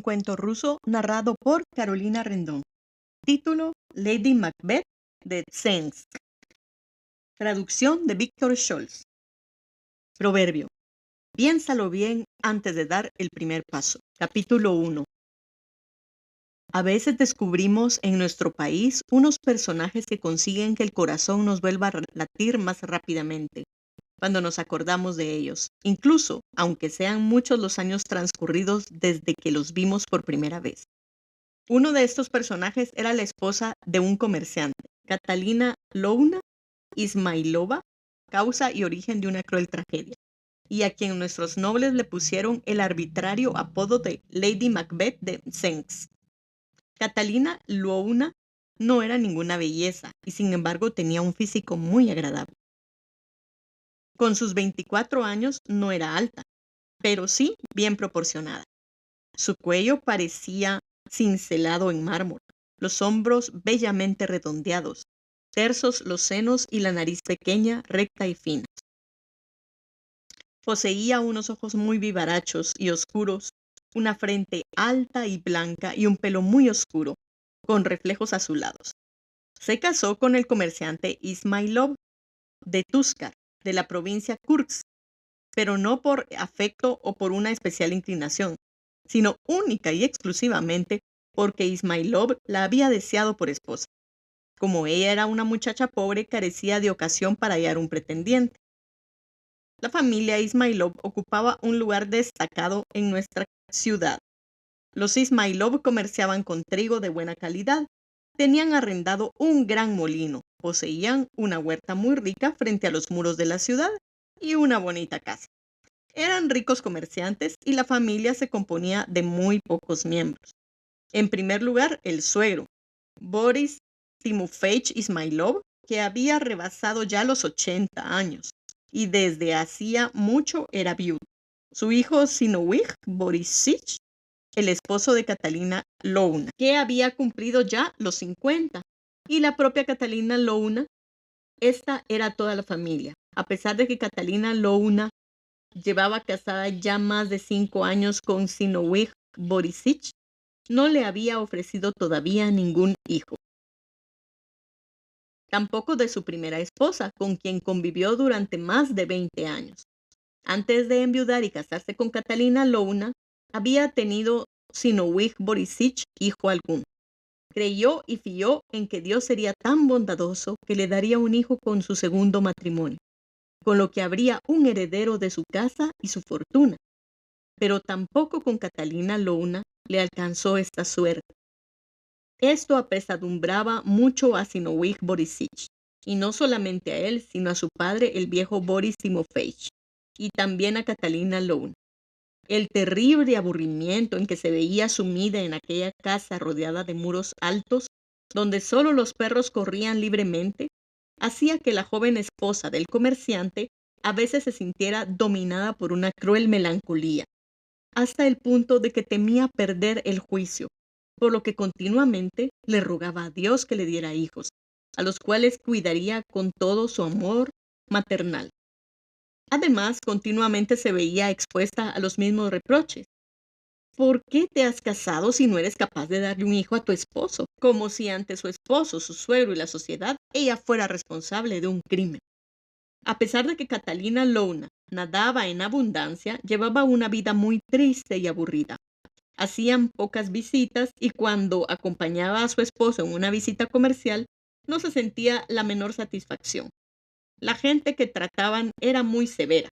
cuento ruso narrado por Carolina Rendón. Título: Lady Macbeth de Sensk. Traducción de Víctor Scholz. Proverbio: piénsalo bien antes de dar el primer paso. Capítulo 1. A veces descubrimos en nuestro país unos personajes que consiguen que el corazón nos vuelva a latir más rápidamente cuando nos acordamos de ellos, incluso aunque sean muchos los años transcurridos desde que los vimos por primera vez. Uno de estos personajes era la esposa de un comerciante, Catalina Louna Ismailova, causa y origen de una cruel tragedia, y a quien nuestros nobles le pusieron el arbitrario apodo de Lady Macbeth de Senks. Catalina Louna no era ninguna belleza y sin embargo tenía un físico muy agradable. Con sus 24 años no era alta, pero sí bien proporcionada. Su cuello parecía cincelado en mármol, los hombros bellamente redondeados, tersos los senos y la nariz pequeña, recta y fina. Poseía unos ojos muy vivarachos y oscuros, una frente alta y blanca y un pelo muy oscuro, con reflejos azulados. Se casó con el comerciante Ismailov de Tuskar, de la provincia Kursk, pero no por afecto o por una especial inclinación, sino única y exclusivamente porque Ismailov la había deseado por esposa. Como ella era una muchacha pobre, carecía de ocasión para hallar un pretendiente. La familia Ismailov ocupaba un lugar destacado en nuestra ciudad. Los Ismailov comerciaban con trigo de buena calidad, tenían arrendado un gran molino, poseían una huerta muy rica frente a los muros de la ciudad y una bonita casa. Eran ricos comerciantes y la familia se componía de muy pocos miembros. En primer lugar, el suegro, Boris Timofeich Ismailov, que había rebasado ya los 80 años y desde hacía mucho era viudo. Su hijo Zinoviev Borisich, el esposo de Catalina Louna, que había cumplido ya los 50, y la propia Catalina Louna. Esta era toda la familia, a pesar de que Catalina Louna llevaba casada ya más de 5 años con Zinoviev Borisich, no le había ofrecido todavía ningún hijo. Tampoco de su primera esposa, con quien convivió durante más de 20 años. Antes de enviudar y casarse con Catalina Louna, había tenido Zinoviev Borisich hijo alguno. Creyó y fió en que Dios sería tan bondadoso que le daría un hijo con su segundo matrimonio, con lo que habría un heredero de su casa y su fortuna. Pero tampoco con Catalina Louna le alcanzó esta suerte. Esto apesadumbraba mucho a Zinoviev Borisich, y no solamente a él, sino a su padre, el viejo Boris Timofeich, y también a Catalina Louna. El terrible aburrimiento en que se veía sumida en aquella casa rodeada de muros altos, donde solo los perros corrían libremente, hacía que la joven esposa del comerciante a veces se sintiera dominada por una cruel melancolía, hasta el punto de que temía perder el juicio, por lo que continuamente le rogaba a Dios que le diera hijos, a los cuales cuidaría con todo su amor maternal. Además, continuamente se veía expuesta a los mismos reproches. ¿Por qué te has casado si no eres capaz de darle un hijo a tu esposo? Como si ante su esposo, su suegro y la sociedad, ella fuera responsable de un crimen. A pesar de que Catalina Louna nadaba en abundancia, llevaba una vida muy triste y aburrida. Hacían pocas visitas y cuando acompañaba a su esposo en una visita comercial, no se sentía la menor satisfacción. La gente que trataban era muy severa.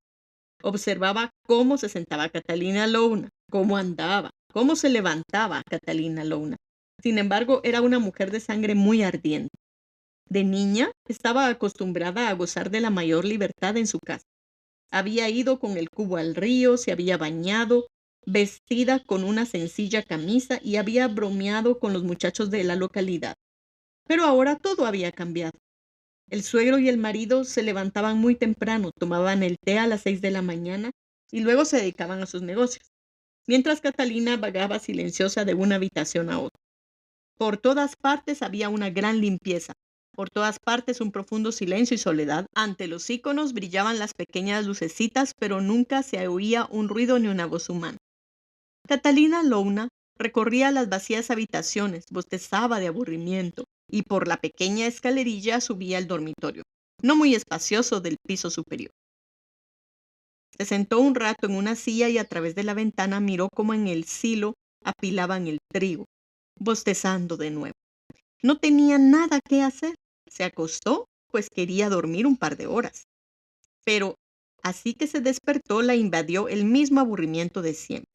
Observaba cómo se sentaba Catalina Louna, cómo andaba, cómo se levantaba Catalina Louna. Sin embargo, era una mujer de sangre muy ardiente. De niña, estaba acostumbrada a gozar de la mayor libertad en su casa. Había ido con el cubo al río, se había bañado, vestida con una sencilla camisa y había bromeado con los muchachos de la localidad. Pero ahora todo había cambiado. El suegro y el marido se levantaban muy temprano, tomaban el té a las 6 de la mañana y luego se dedicaban a sus negocios, mientras Catalina vagaba silenciosa de una habitación a otra. Por todas partes había una gran limpieza, por todas partes un profundo silencio y soledad. Ante los íconos brillaban las pequeñas lucecitas, pero nunca se oía un ruido ni una voz humana. Catalina Louna Recorría las vacías habitaciones, bostezaba de aburrimiento y por la pequeña escalerilla subía al dormitorio, no muy espacioso, del piso superior. Se sentó un rato en una silla y a través de la ventana miró cómo en el silo apilaban el trigo, bostezando de nuevo. No tenía nada que hacer. Se acostó, pues quería dormir un par de horas. Pero así que se despertó, la invadió el mismo aburrimiento de siempre.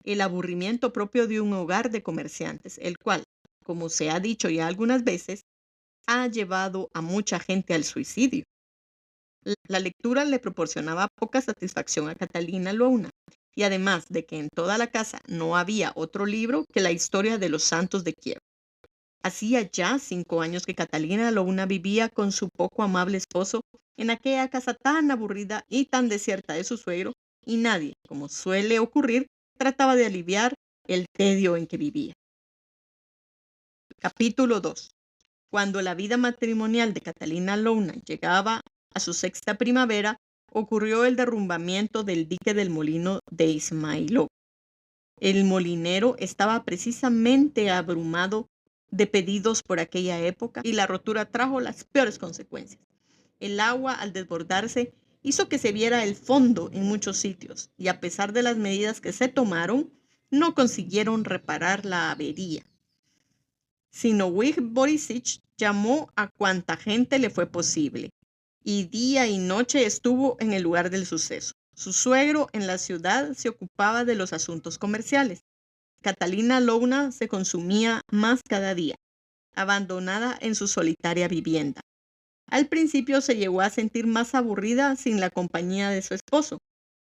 El aburrimiento propio de un hogar de comerciantes, el cual, como se ha dicho ya algunas veces, ha llevado a mucha gente al suicidio. La lectura le proporcionaba poca satisfacción a Catalina Louna, y además de que en toda la casa no había otro libro que la historia de los santos de Kiev. Hacía ya 5 años que Catalina Louna vivía con su poco amable esposo en aquella casa tan aburrida y tan desierta de su suegro, y nadie, como suele ocurrir, trataba de aliviar el tedio en que vivía. Capítulo 2. Cuando la vida matrimonial de Catalina Louna llegaba a su sexta primavera, ocurrió el derrumbamiento del dique del molino de Ismailov. El molinero estaba precisamente abrumado de pedidos por aquella época y la rotura trajo las peores consecuencias. El agua, al desbordarse, hizo que se viera el fondo en muchos sitios y a pesar de las medidas que se tomaron, no consiguieron reparar la avería. Zinoviev Borisich llamó a cuanta gente le fue posible y día y noche estuvo en el lugar del suceso. Su suegro en la ciudad se ocupaba de los asuntos comerciales. Catalina Louna se consumía más cada día, abandonada en su solitaria vivienda. Al principio se llegó a sentir más aburrida sin la compañía de su esposo,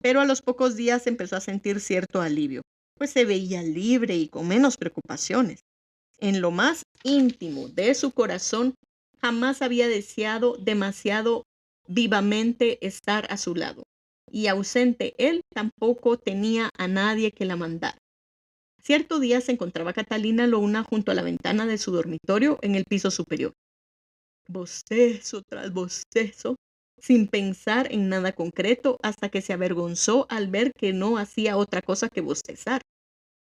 pero a los pocos días empezó a sentir cierto alivio, pues se veía libre y con menos preocupaciones. En lo más íntimo de su corazón, jamás había deseado demasiado vivamente estar a su lado, y ausente él tampoco tenía a nadie que la mandara. Cierto día se encontraba Catalina Louna junto a la ventana de su dormitorio en el piso superior. Bostezo tras bostezo, sin pensar en nada concreto, hasta que se avergonzó al ver que no hacía otra cosa que bostezar.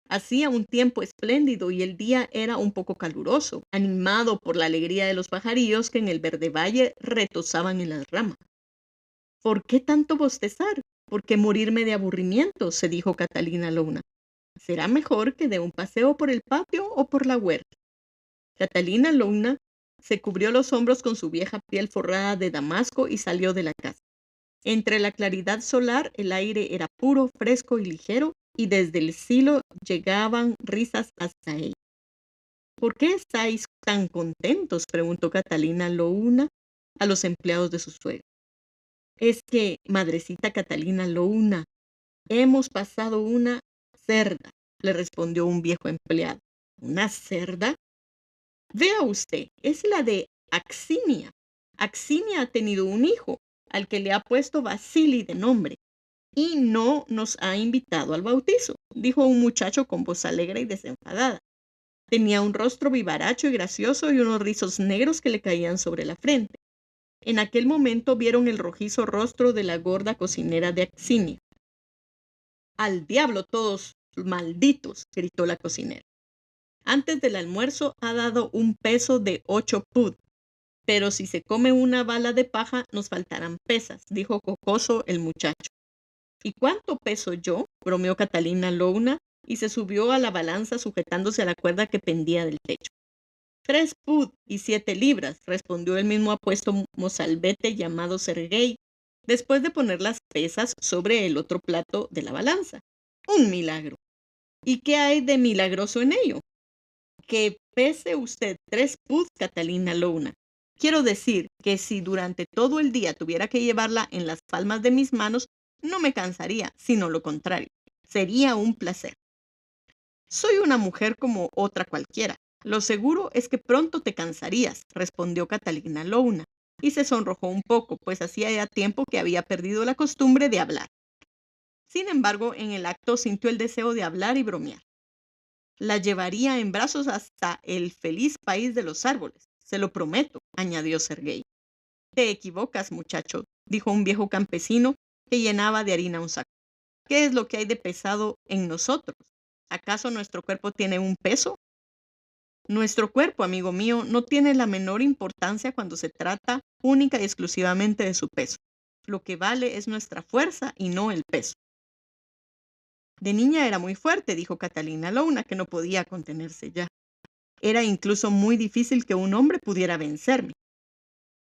Hacía un tiempo espléndido y el día era un poco caluroso, animado por la alegría de los pajarillos que en el verde valle retozaban en las ramas. ¿Por qué tanto bostezar? ¿Por qué morirme de aburrimiento?, se dijo Catalina Louna. Será mejor que dé un paseo por el patio o por la huerta. Catalina Louna se cubrió los hombros con su vieja piel forrada de damasco y salió de la casa. Entre la claridad solar el aire era puro, fresco y ligero, y desde el silo llegaban risas hasta ella. ¿Por qué estáis tan contentos?, preguntó Catalina Louna a los empleados de su suegro. Es que, madrecita Catalina Louna, hemos pasado una cerda, le respondió un viejo empleado. ¿Una cerda? Vea usted, es la de Axinia. Axinia ha tenido un hijo, al que le ha puesto Vasili de nombre, y no nos ha invitado al bautizo, dijo un muchacho con voz alegre y desenfadada. Tenía un rostro vivaracho y gracioso y unos rizos negros que le caían sobre la frente. En aquel momento vieron el rojizo rostro de la gorda cocinera de Axinia. «¡Al diablo todos malditos!», gritó la cocinera. «Antes del almuerzo ha dado un peso de 8 pud, pero si se come una bala de paja nos faltarán pesas», dijo jocoso el muchacho. «¿Y cuánto peso yo?», bromeó Catalina Louna, y se subió a la balanza sujetándose a la cuerda que pendía del techo. 3 pud y 7 libras, respondió el mismo apuesto mozalbete llamado Sergei, después de poner las pesas sobre el otro plato de la balanza. «Un milagro». «¿Y qué hay de milagroso en ello?». «Que pese usted 3 pud, Catalina Louna. Quiero decir que si durante todo el día tuviera que llevarla en las palmas de mis manos, no me cansaría, sino lo contrario. Sería un placer». «Soy una mujer como otra cualquiera. Lo seguro es que pronto te cansarías», respondió Catalina Louna, y se sonrojó un poco, pues hacía ya tiempo que había perdido la costumbre de hablar. Sin embargo, en el acto sintió el deseo de hablar y bromear. «La llevaría en brazos hasta el feliz país de los árboles, se lo prometo», añadió Sergei. «Te equivocas, muchacho», dijo un viejo campesino que llenaba de harina un saco. «¿Qué es lo que hay de pesado en nosotros? ¿Acaso nuestro cuerpo tiene un peso? Nuestro cuerpo, amigo mío, no tiene la menor importancia cuando se trata única y exclusivamente de su peso. Lo que vale es nuestra fuerza y no el peso. De niña era muy fuerte, dijo Catalina Louna, que no podía contenerse ya. Era incluso muy difícil que un hombre pudiera vencerme.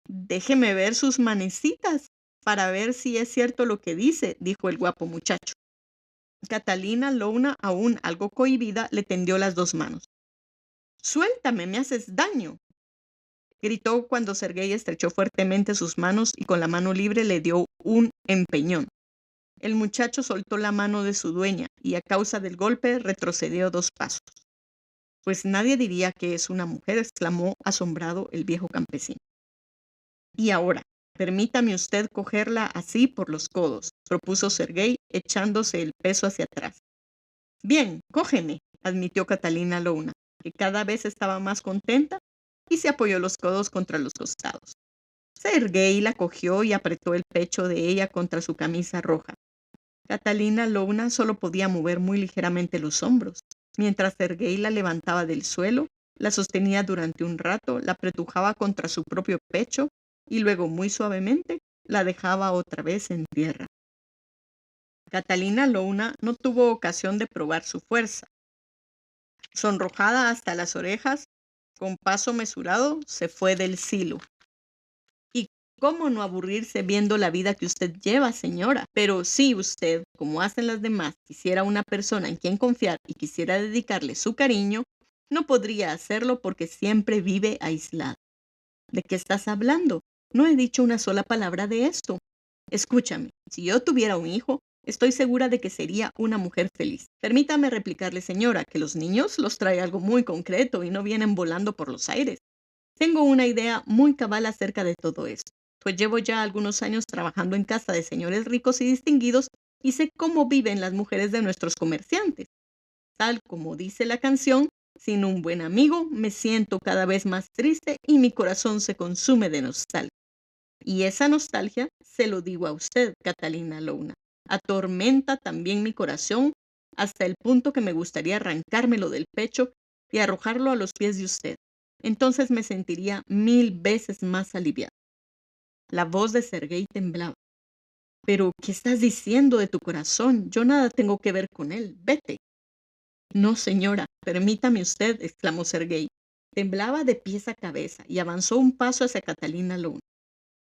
Déjeme ver sus manecitas para ver si es cierto lo que dice, dijo el guapo muchacho. Catalina Louna, aún algo cohibida, le tendió las dos manos. Suéltame, me haces daño, gritó cuando Sergei estrechó fuertemente sus manos y con la mano libre le dio un empeñón. El muchacho soltó la mano de su dueña y a causa del golpe retrocedió 2 pasos. Pues nadie diría que es una mujer, exclamó asombrado el viejo campesino. Y ahora, permítame usted cogerla así por los codos, propuso Sergei, echándose el peso hacia atrás. Bien, cógeme, admitió Catalina Louna, que cada vez estaba más contenta y se apoyó los codos contra los costados. Sergei la cogió y apretó el pecho de ella contra su camisa roja. Catalina Louna solo podía mover muy ligeramente los hombros. Mientras Sergei la levantaba del suelo, la sostenía durante un rato, la apretujaba contra su propio pecho y luego muy suavemente la dejaba otra vez en tierra. Catalina Louna no tuvo ocasión de probar su fuerza. Sonrojada hasta las orejas, con paso mesurado, se fue del silo. ¿Y cómo no aburrirse viendo la vida que usted lleva, señora? Pero si usted, como hacen las demás, quisiera una persona en quien confiar y quisiera dedicarle su cariño, no podría hacerlo porque siempre vive aislada. ¿De qué estás hablando? No he dicho una sola palabra de esto. Escúchame, si yo tuviera un hijo, estoy segura de que sería una mujer feliz. Permítame replicarle, señora, que los niños los trae algo muy concreto y no vienen volando por los aires. Tengo una idea muy cabal acerca de todo esto, pues llevo ya algunos años trabajando en casa de señores ricos y distinguidos y sé cómo viven las mujeres de nuestros comerciantes. Tal como dice la canción, sin un buen amigo me siento cada vez más triste y mi corazón se consume de nostalgia. Y esa nostalgia, se lo digo a usted, Catalina Louna, atormenta también mi corazón hasta el punto que me gustaría arrancármelo del pecho y arrojarlo a los pies de usted. Entonces me sentiría 1000 veces más aliviado. La voz de Sergei temblaba. Pero, ¿qué estás diciendo de tu corazón? Yo nada tengo que ver con él. Vete. No, señora, permítame usted, exclamó Sergei. Temblaba de pies a cabeza y avanzó un paso hacia Catalina Louna.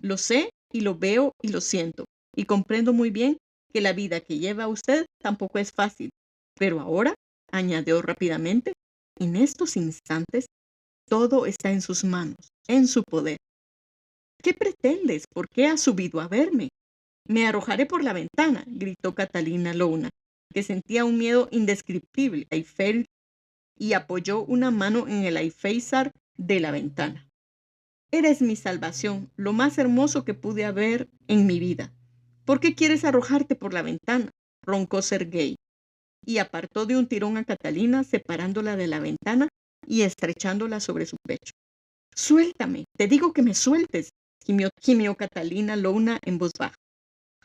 Lo sé y lo veo y lo siento, y comprendo muy bien que la vida que lleva usted tampoco es fácil. Pero ahora, añadió rápidamente, en estos instantes, todo está en sus manos, en su poder. ¿Qué pretendes? ¿Por qué has subido a verme? Me arrojaré por la ventana, gritó Catalina Louna, que sentía un miedo indescriptible y apoyó una mano en el alféizar de la ventana. Eres mi salvación, lo más hermoso que pude haber en mi vida. ¿Por qué quieres arrojarte por la ventana? Roncó Sergei, y apartó de un tirón a Catalina, separándola de la ventana y estrechándola sobre su pecho. Suéltame, te digo que me sueltes, gimió Catalina Louna en voz baja,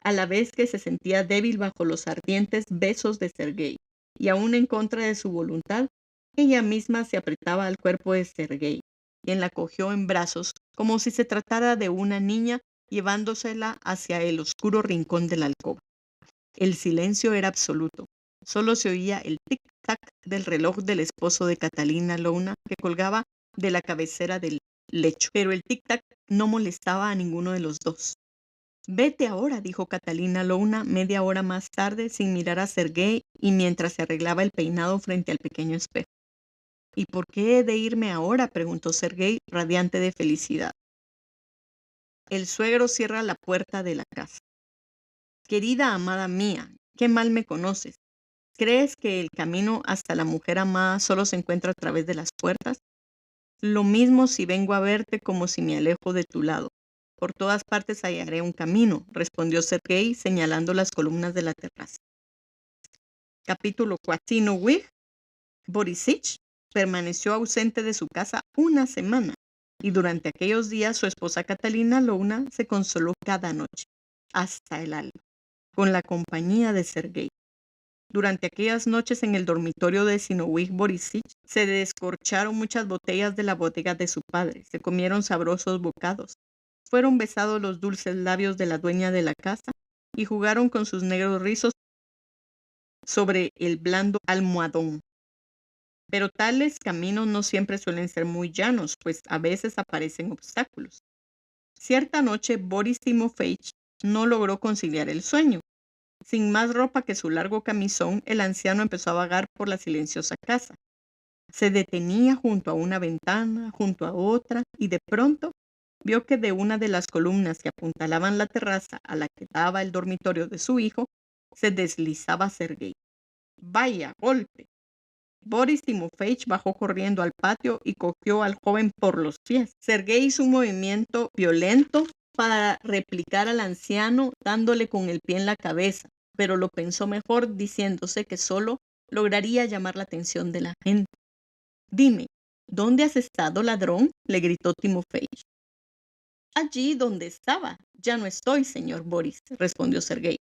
a la vez que se sentía débil bajo los ardientes besos de Sergei, y aún en contra de su voluntad, ella misma se apretaba al cuerpo de Sergei, quien la cogió en brazos como si se tratara de una niña, llevándosela hacia el oscuro rincón de la alcoba. El silencio era absoluto. Solo se oía el tic-tac del reloj del esposo de Catalina Louna que colgaba de la cabecera del lecho, pero el tic-tac no molestaba a ninguno de los dos. Vete ahora, dijo Catalina Louna media hora más tarde sin mirar a Sergei y mientras se arreglaba el peinado frente al pequeño espejo. ¿Y por qué he de irme ahora? Preguntó Sergei, radiante de felicidad. El suegro cierra la puerta de la casa. Querida amada mía, qué mal me conoces. ¿Crees que el camino hasta la mujer amada solo se encuentra a través de las puertas? Lo mismo si vengo a verte como si me alejo de tu lado. Por todas partes hallaré un camino, respondió Sergei señalando las columnas de la terraza. Capítulo 4. Zinoviev Borisich permaneció ausente de su casa una semana y durante aquellos días su esposa Catalina Louna se consoló cada noche, hasta el alba, con la compañía de Sergei. Durante aquellas noches en el dormitorio de Zinoviev Borissich se descorcharon muchas botellas de la bodega de su padre, se comieron sabrosos bocados, fueron besados los dulces labios de la dueña de la casa y jugaron con sus negros rizos sobre el blando almohadón. Pero tales caminos no siempre suelen ser muy llanos, pues a veces aparecen obstáculos. Cierta noche Boris Timofeich no logró conciliar el sueño. Sin más ropa que su largo camisón, el anciano empezó a vagar por la silenciosa casa. Se detenía junto a una ventana, junto a otra, y de pronto vio que de una de las columnas que apuntalaban la terraza a la que daba el dormitorio de su hijo, se deslizaba Sergei. ¡Vaya golpe! Boris Timofeich bajó corriendo al patio y cogió al joven por los pies. Sergei hizo un movimiento violento para replicar al anciano dándole con el pie en la cabeza, pero lo pensó mejor diciéndose que solo lograría llamar la atención de la gente. «Dime, ¿dónde has estado, ladrón?», le gritó Timofeich. «Allí donde estaba. Ya no estoy, señor Boris», respondió Sergei.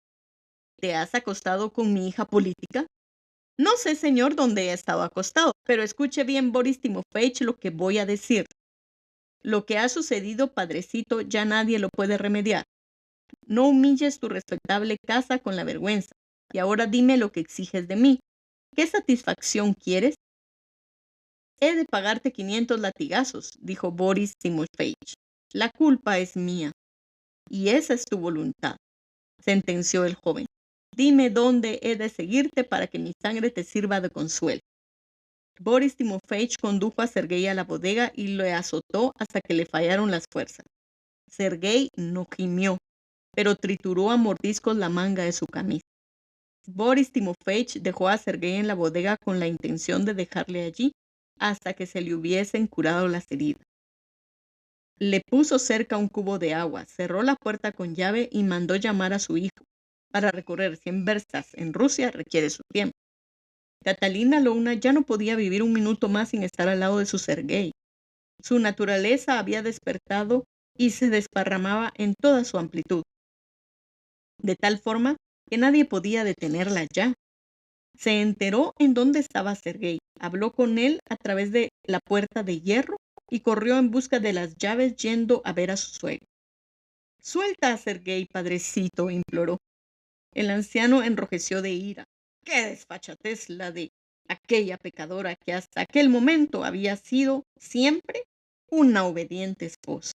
«¿Te has acostado con mi hija política?». «No sé, señor, dónde he estado acostado, pero escuche bien, Boris Timofeich, lo que voy a decir. Lo que ha sucedido, padrecito, ya nadie lo puede remediar. No humilles tu respetable casa con la vergüenza. Y ahora dime lo que exiges de mí. ¿Qué satisfacción quieres?». «He de pagarte 500 latigazos», dijo Boris Timofeich. «La culpa es mía». «Y esa es tu voluntad», sentenció el joven. «Dime dónde he de seguirte para que mi sangre te sirva de consuelo». Boris Timofeich condujo a Sergei a la bodega y le azotó hasta que le fallaron las fuerzas. Sergei no gimió, pero trituró a mordiscos la manga de su camisa. Boris Timofeich dejó a Sergei en la bodega con la intención de dejarle allí hasta que se le hubiesen curado las heridas. Le puso cerca un cubo de agua, cerró la puerta con llave y mandó llamar a su hijo. Para recorrer 100 verstas en Rusia requiere su tiempo. Catalina Louna ya no podía vivir un minuto más sin estar al lado de su Sergei. Su naturaleza había despertado y se desparramaba en toda su amplitud, de tal forma que nadie podía detenerla ya. Se enteró en dónde estaba Sergei, habló con él a través de la puerta de hierro y corrió en busca de las llaves yendo a ver a su suegro. «Suelta a Sergei, padrecito», imploró. El anciano enrojeció de ira. «¡Qué desfachatez la de aquella pecadora que hasta aquel momento había sido siempre una obediente esposa!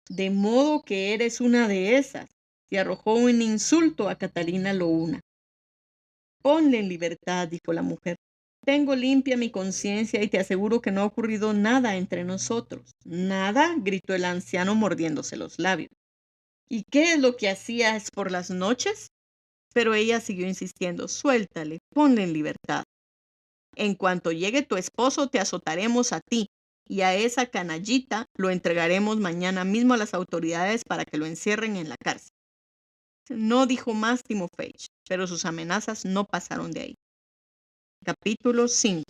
De modo que eres una de esas», y arrojó un insulto a Catalina Louna. «Ponle en libertad», dijo la mujer. «Tengo limpia mi conciencia y te aseguro que no ha ocurrido nada entre nosotros». «¿Nada?», gritó el anciano mordiéndose los labios. «¿Y qué es lo que hacías por las noches?». Pero ella siguió insistiendo. «Suéltale, ponle en libertad. En cuanto llegue tu esposo te azotaremos a ti y a esa canallita lo entregaremos mañana mismo a las autoridades para que lo encierren en la cárcel». No dijo más Timofeich, pero sus amenazas no pasaron de ahí. Capítulo 5.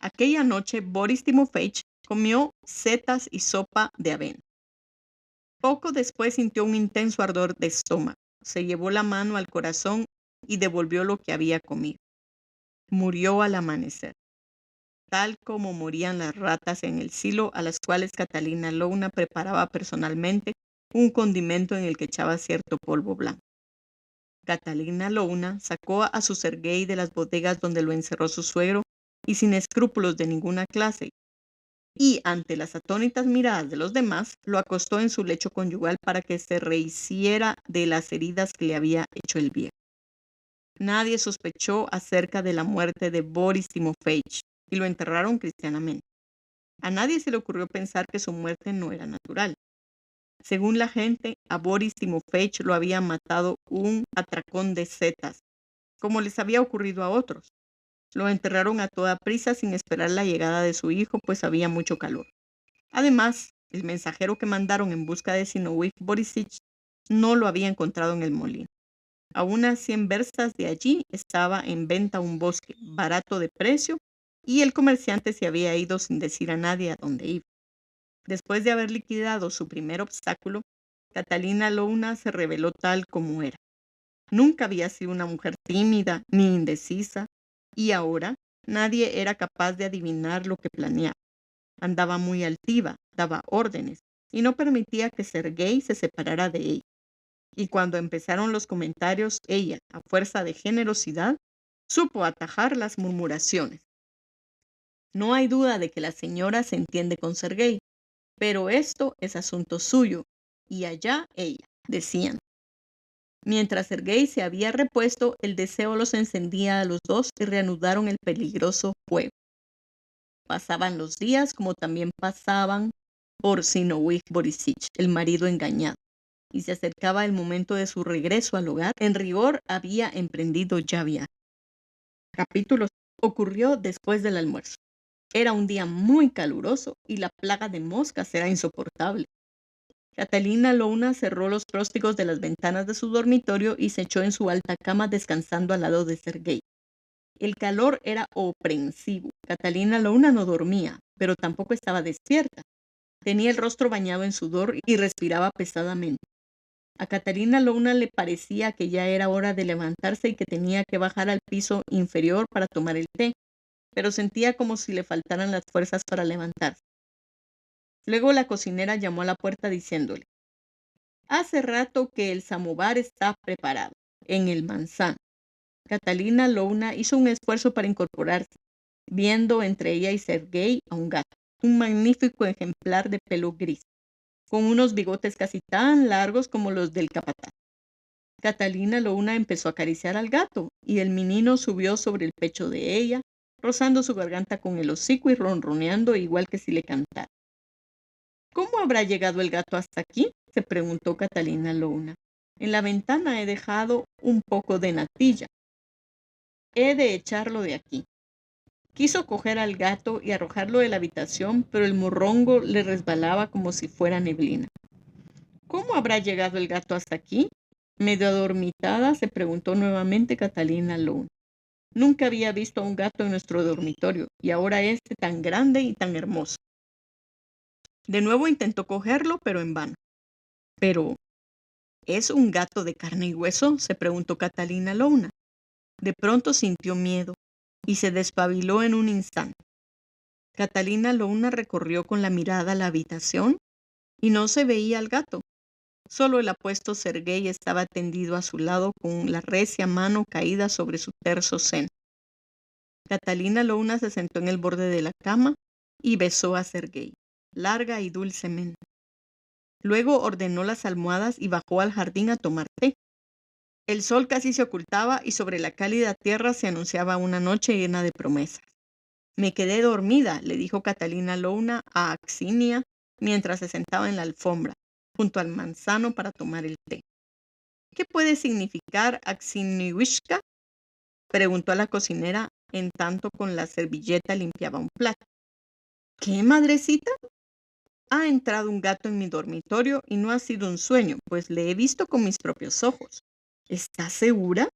Aquella noche Boris Timofeich comió setas y sopa de avena. Poco después sintió un intenso ardor de estómago. Se llevó la mano al corazón y devolvió lo que había comido. Murió al amanecer, tal como morían las ratas en el silo a las cuales Catalina Louna preparaba personalmente un condimento en el que echaba cierto polvo blanco. Catalina Louna sacó a su Sergei de las bodegas donde lo encerró su suegro y sin escrúpulos de ninguna clase, y ante las atónitas miradas de los demás, lo acostó en su lecho conyugal para que se rehiciera de las heridas que le había hecho el viejo. Nadie sospechó acerca de la muerte de Boris Timofeich y lo enterraron cristianamente. A nadie se le ocurrió pensar que su muerte no era natural. Según la gente, a Boris Timofeich lo había matado un atracón de setas, como les había ocurrido a otros. Lo enterraron a toda prisa sin esperar la llegada de su hijo, pues había mucho calor. Además, el mensajero que mandaron en busca de Zinoviev Borissich no lo había encontrado en el molino. A unas 100 verstas de allí estaba en venta un bosque barato de precio y el comerciante se había ido sin decir a nadie a dónde iba. Después de haber liquidado su primer obstáculo, Catalina Louna se reveló tal como era. Nunca había sido una mujer tímida ni indecisa, y ahora nadie era capaz de adivinar lo que planeaba. Andaba muy altiva, daba órdenes, y no permitía que Sergei se separara de ella. Y cuando empezaron los comentarios, ella, a fuerza de generosidad, supo atajar las murmuraciones. No hay duda de que la señora se entiende con Sergei, pero esto es asunto suyo, y allá ella, decían. Mientras Sergei se había repuesto, el deseo los encendía a los dos y reanudaron el peligroso juego. Pasaban los días como también pasaban por Zinoviev Borisich, el marido engañado, y se acercaba el momento de su regreso al hogar. En rigor había emprendido ya viaje. Capítulo ocurrió después del almuerzo. Era un día muy caluroso y la plaga de moscas era insoportable. Catalina Louna cerró los próstigos de las ventanas de su dormitorio y se echó en su alta cama descansando al lado de Sergei. El calor era opresivo. Catalina Louna no dormía, pero tampoco estaba despierta. Tenía el rostro bañado en sudor y respiraba pesadamente. A Catalina Louna le parecía que ya era hora de levantarse y que tenía que bajar al piso inferior para tomar el té, pero sentía como si le faltaran las fuerzas para levantarse. Luego la cocinera llamó a la puerta diciéndole: «Hace rato que el samovar está preparado, en el manzano». Catalina Louna hizo un esfuerzo para incorporarse, viendo entre ella y Sergei a un gato, un magnífico ejemplar de pelo gris, con unos bigotes casi tan largos como los del capataz. Catalina Louna empezó a acariciar al gato, y el menino subió sobre el pecho de ella, rozando su garganta con el hocico y ronroneando igual que si le cantara. «¿Cómo habrá llegado el gato hasta aquí?», se preguntó Catalina Louna. «En la ventana he dejado un poco de natilla. He de echarlo de aquí». Quiso coger al gato y arrojarlo de la habitación, pero el morrongo le resbalaba como si fuera neblina. «¿Cómo habrá llegado el gato hasta aquí?», medio adormitada, se preguntó nuevamente Catalina Louna. Nunca había visto a un gato en nuestro dormitorio, y ahora este tan grande y tan hermoso. De nuevo intentó cogerlo, pero en vano. «¿Pero es un gato de carne y hueso?», se preguntó Catalina Louna. De pronto sintió miedo y se despabiló en un instante. Catalina Louna recorrió con la mirada la habitación y no se veía al gato. Solo el apuesto Sergei estaba tendido a su lado con la recia mano caída sobre su terso seno. Catalina Louna se sentó en el borde de la cama y besó a Sergei, larga y dulcemente. Luego ordenó las almohadas y bajó al jardín a tomar té. El sol casi se ocultaba y sobre la cálida tierra se anunciaba una noche llena de promesas. «Me quedé dormida», le dijo Catalina Louna a Axinia mientras se sentaba en la alfombra, junto al manzano para tomar el té. «¿Qué puede significar Aksiniuishka?», preguntó a la cocinera en tanto con la servilleta limpiaba un plato. «¿Qué, madrecita?». «Ha entrado un gato en mi dormitorio y no ha sido un sueño, pues le he visto con mis propios ojos». «¿Estás segura?».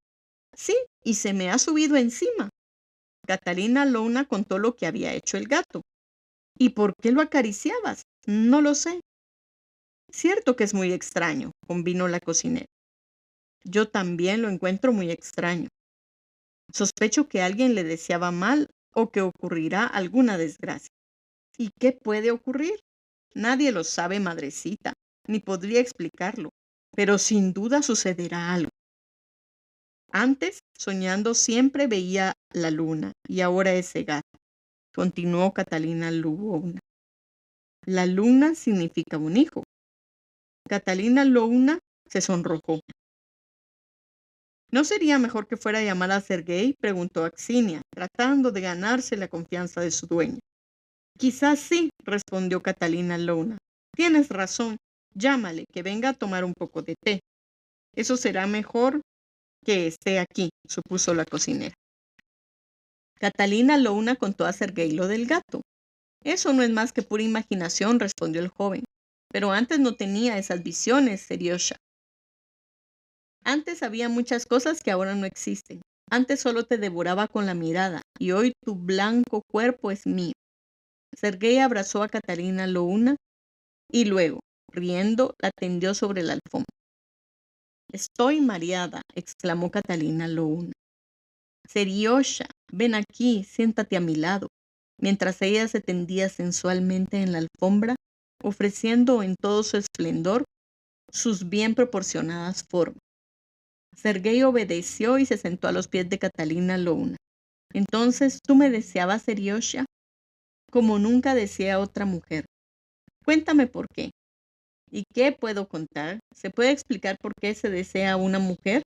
«Sí, y se me ha subido encima». Catalina Louna contó lo que había hecho el gato. «¿Y por qué lo acariciabas?». «No lo sé». «Cierto que es muy extraño», convino la cocinera. «Yo también lo encuentro muy extraño. Sospecho que alguien le deseaba mal o que ocurrirá alguna desgracia». «¿Y qué puede ocurrir?». «Nadie lo sabe, madrecita, ni podría explicarlo, pero sin duda sucederá algo. Antes, soñando, siempre veía la luna, y ahora ese gato», continuó Catalina Louna. «La luna significa un hijo». Catalina Louna se sonrojó. «¿No sería mejor que fuera a llamar a Sergei?», preguntó Axinia, tratando de ganarse la confianza de su dueña. «Quizás sí», respondió Catalina Louna. «Tienes razón, llámale, que venga a tomar un poco de té. Eso será mejor que esté aquí», supuso la cocinera. Catalina Louna contó a Sergei lo del gato. «Eso no es más que pura imaginación», respondió el joven. «Pero antes no tenía esas visiones, Seriosha. Antes había muchas cosas que ahora no existen. Antes solo te devoraba con la mirada, y hoy tu blanco cuerpo es mío». Sergei abrazó a Catalina Louna y luego, riendo, la tendió sobre la alfombra. Estoy mareada, exclamó Catalina Louna. Seriosha, ven aquí, siéntate a mi lado, mientras ella se tendía sensualmente en la alfombra, ofreciendo en todo su esplendor sus bien proporcionadas formas. Sergei obedeció y se sentó a los pies de Catalina Louna. Entonces, ¿tú me deseabas, Seriosha? Como nunca deseé a otra mujer. Cuéntame por qué. ¿Y qué puedo contar? ¿Se puede explicar por qué se desea a una mujer?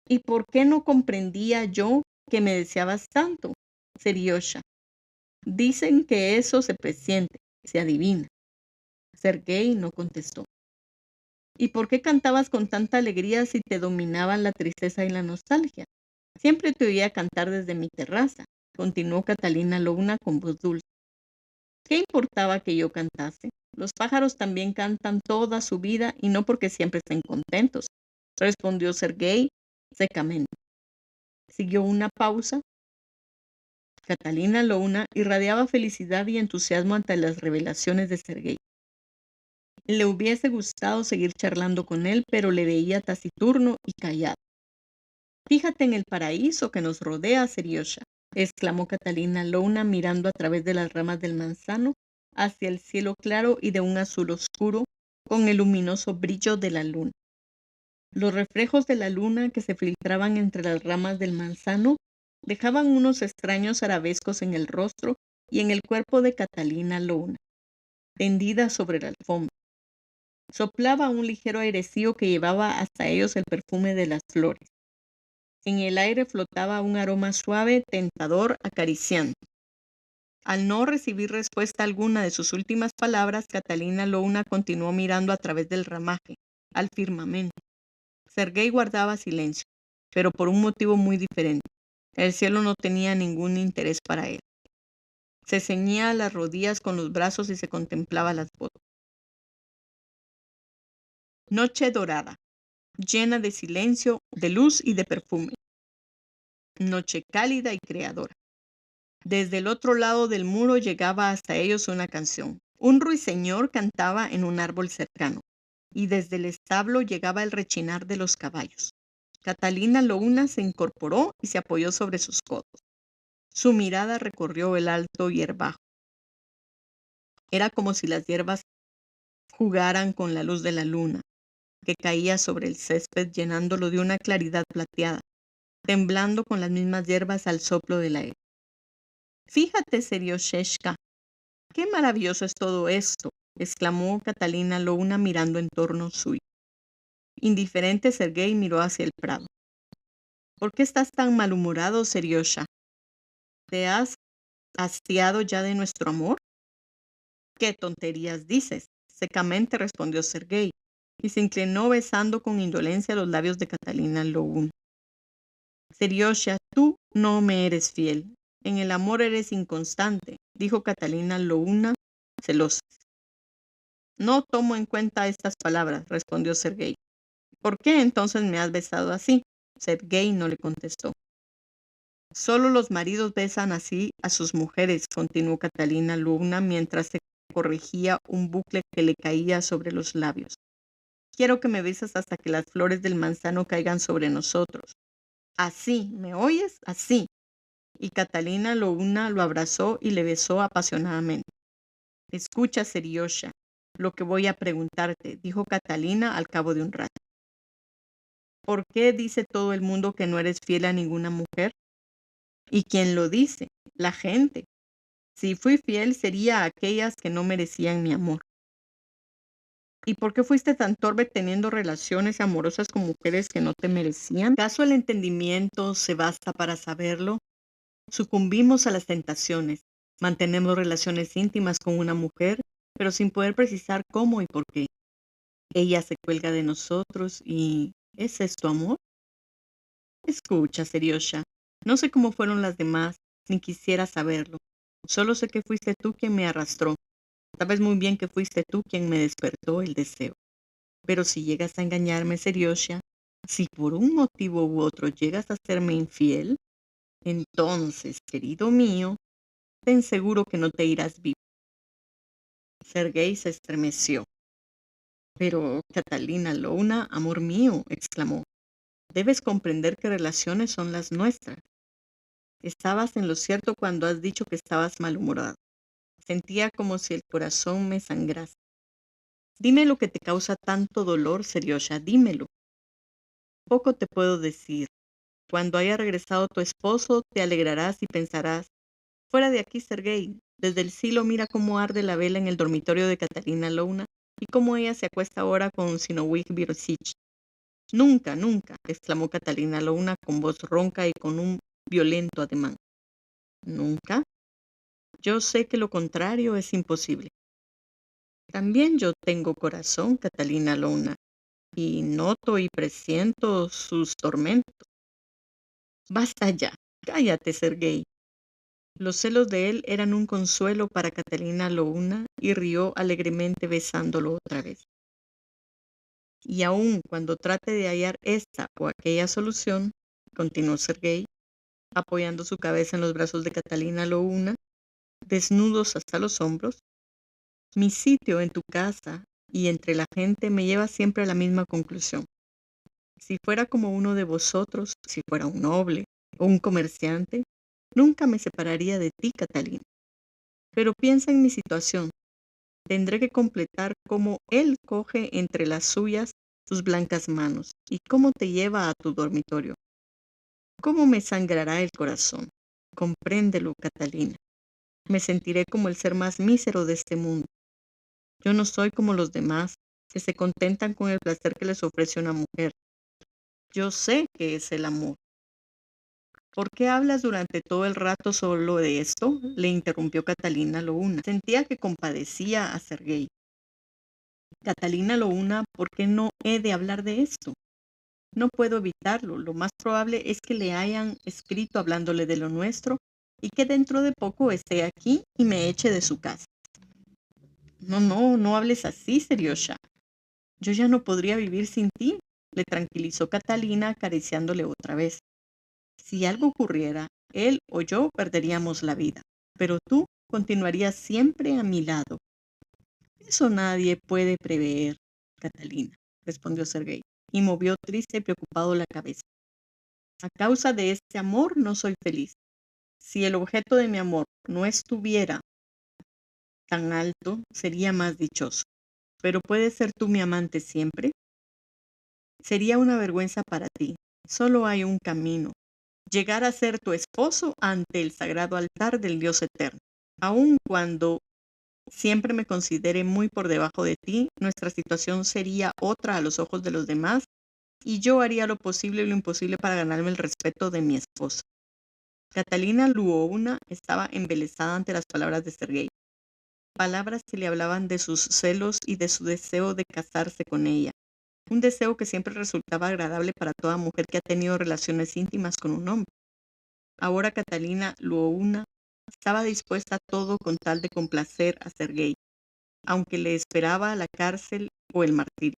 ¿Y por qué no comprendía yo que me deseabas tanto, Seriosha? Dicen que eso se presiente, se adivina. Sergei no contestó. ¿Y por qué cantabas con tanta alegría si te dominaban la tristeza y la nostalgia? Siempre te oía cantar desde mi terraza, continuó Catalina Louna con voz dulce. ¿Qué importaba que yo cantase? Los pájaros también cantan toda su vida y no porque siempre estén contentos, respondió Sergei secamente. Siguió una pausa. Catalina Louna irradiaba felicidad y entusiasmo ante las revelaciones de Sergei. Le hubiese gustado seguir charlando con él, pero le veía taciturno y callado. Fíjate en el paraíso que nos rodea, Seriosha, exclamó Catalina Louna mirando a través de las ramas del manzano hacia el cielo claro y de un azul oscuro con el luminoso brillo de la luna. Los reflejos de la luna que se filtraban entre las ramas del manzano dejaban unos extraños arabescos en el rostro y en el cuerpo de Catalina Louna, tendida sobre la alfombra. Soplaba un ligero airecillo que llevaba hasta ellos el perfume de las flores. En el aire flotaba un aroma suave, tentador, acariciante. Al no recibir respuesta alguna de sus últimas palabras, Catalina Louna continuó mirando a través del ramaje, al firmamento. Sergei guardaba silencio, pero por un motivo muy diferente. El cielo no tenía ningún interés para él. Se ceñía a las rodillas con los brazos y se contemplaba las botas. Noche dorada, llena de silencio, de luz y de perfume. Noche cálida y creadora. Desde el otro lado del muro llegaba hasta ellos una canción. Un ruiseñor cantaba en un árbol cercano, y desde el establo llegaba el rechinar de los caballos. Catalina Louna se incorporó y se apoyó sobre sus codos. Su mirada recorrió el alto y el bajo. Era como si las hierbas jugaran con la luz de la luna, que caía sobre el césped llenándolo de una claridad plateada, temblando con las mismas hierbas al soplo del aire. Fíjate, Seriosheshka, qué maravilloso es todo esto, exclamó Catalina Louna mirando en torno suyo. Indiferente, Sergei miró hacia el prado. ¿Por qué estás tan malhumorado, Seriosha? ¿Te has hastiado ya de nuestro amor? ¿Qué tonterías dices? Secamente respondió Sergei, y se inclinó besando con indolencia los labios de Catalina Louna. Seriosha, tú no me eres fiel. En el amor eres inconstante, dijo Catalina Louna, celosa. No tomo en cuenta estas palabras, respondió Sergei. ¿Por qué entonces me has besado así? Sergei no le contestó. Solo los maridos besan así a sus mujeres, continuó Catalina Louna mientras se corregía un bucle que le caía sobre los labios. Quiero que me beses hasta que las flores del manzano caigan sobre nosotros. Así, ¿me oyes? Así. Y Catalina Louna lo abrazó y le besó apasionadamente. Escucha, Seriosha, lo que voy a preguntarte, dijo Catalina al cabo de un rato. ¿Por qué dice todo el mundo que no eres fiel a ninguna mujer? ¿Y quién lo dice? La gente. Si fui fiel sería a aquellas que no merecían mi amor. ¿Y por qué fuiste tan torpe teniendo relaciones amorosas con mujeres que no te merecían? ¿Acaso el entendimiento se basta para saberlo? Sucumbimos a las tentaciones, mantenemos relaciones íntimas con una mujer, pero sin poder precisar cómo y por qué. Ella se cuelga de nosotros y ¿es esto amor? Escucha, Seriosha, no sé cómo fueron las demás, ni quisiera saberlo. Solo sé que fuiste tú quien me arrastró. Sabes muy bien que fuiste tú quien me despertó el deseo. Pero si llegas a engañarme, Seriosha, si por un motivo u otro llegas a serme infiel, entonces, querido mío, ten seguro que no te irás vivo. Sergei se estremeció. Pero, Catalina Luna, amor mío, exclamó, debes comprender que relaciones son las nuestras. Estabas en lo cierto cuando has dicho que estabas malhumorado. Sentía como si el corazón me sangrase. Dime lo que te causa tanto dolor, Seriosha, dímelo. Poco te puedo decir. Cuando haya regresado tu esposo, te alegrarás y pensarás, fuera de aquí, Sergei. Desde el cielo mira cómo arde la vela en el dormitorio de Catalina Luna y cómo ella se acuesta ahora con Zinoviev Virosich. Nunca, nunca, exclamó Catalina Luna con voz ronca y con un violento ademán. ¿Nunca? Yo sé que lo contrario es imposible. También yo tengo corazón, Catalina Luna, y noto y presiento sus tormentos. Basta ya, cállate, Sergei. Los celos de él eran un consuelo para Catalina Luna y rió alegremente besándolo otra vez. Y aun cuando trate de hallar esta o aquella solución, continuó Sergei, apoyando su cabeza en los brazos de Catalina Luna, desnudos hasta los hombros, mi sitio en tu casa y entre la gente me lleva siempre a la misma conclusión. Si fuera como uno de vosotros, si fuera un noble o un comerciante, nunca me separaría de ti, Catalina. Pero piensa en mi situación. Tendré que completar cómo él coge entre las suyas tus blancas manos y cómo te lleva a tu dormitorio. ¿Cómo me sangrará el corazón? Compréndelo, Catalina. Me sentiré como el ser más mísero de este mundo. Yo no soy como los demás, que se contentan con el placer que les ofrece una mujer. Yo sé que es el amor. ¿Por qué hablas durante todo el rato solo de esto? Le interrumpió Catalina Luna. Sentía que compadecía a Sergei. Catalina Luna, ¿por qué no he de hablar de esto? No puedo evitarlo. Lo más probable es que le hayan escrito hablándole de lo nuestro y que dentro de poco esté aquí y me eche de su casa. No hables así, Seriosha. Yo ya no podría vivir sin ti, le tranquilizó Catalina acariciándole otra vez. Si algo ocurriera, él o yo perderíamos la vida, pero tú continuarías siempre a mi lado. Eso nadie puede prever, Catalina, respondió Sergei, y movió triste y preocupado la cabeza. A causa de este amor no soy feliz. Si el objeto de mi amor no estuviera tan alto, sería más dichoso. Pero ¿puedes ser tú mi amante siempre? Sería una vergüenza para ti. Solo hay un camino. Llegar a ser tu esposo ante el sagrado altar del Dios eterno. Aun cuando siempre me considere muy por debajo de ti, nuestra situación sería otra a los ojos de los demás y yo haría lo posible y lo imposible para ganarme el respeto de mi esposa. Catalina Luovna estaba embelesada ante las palabras de Sergei. Palabras que le hablaban de sus celos y de su deseo de casarse con ella. Un deseo que siempre resultaba agradable para toda mujer que ha tenido relaciones íntimas con un hombre. Ahora Catalina Luovna estaba dispuesta a todo con tal de complacer a Sergei, aunque le esperaba la cárcel o el martirio.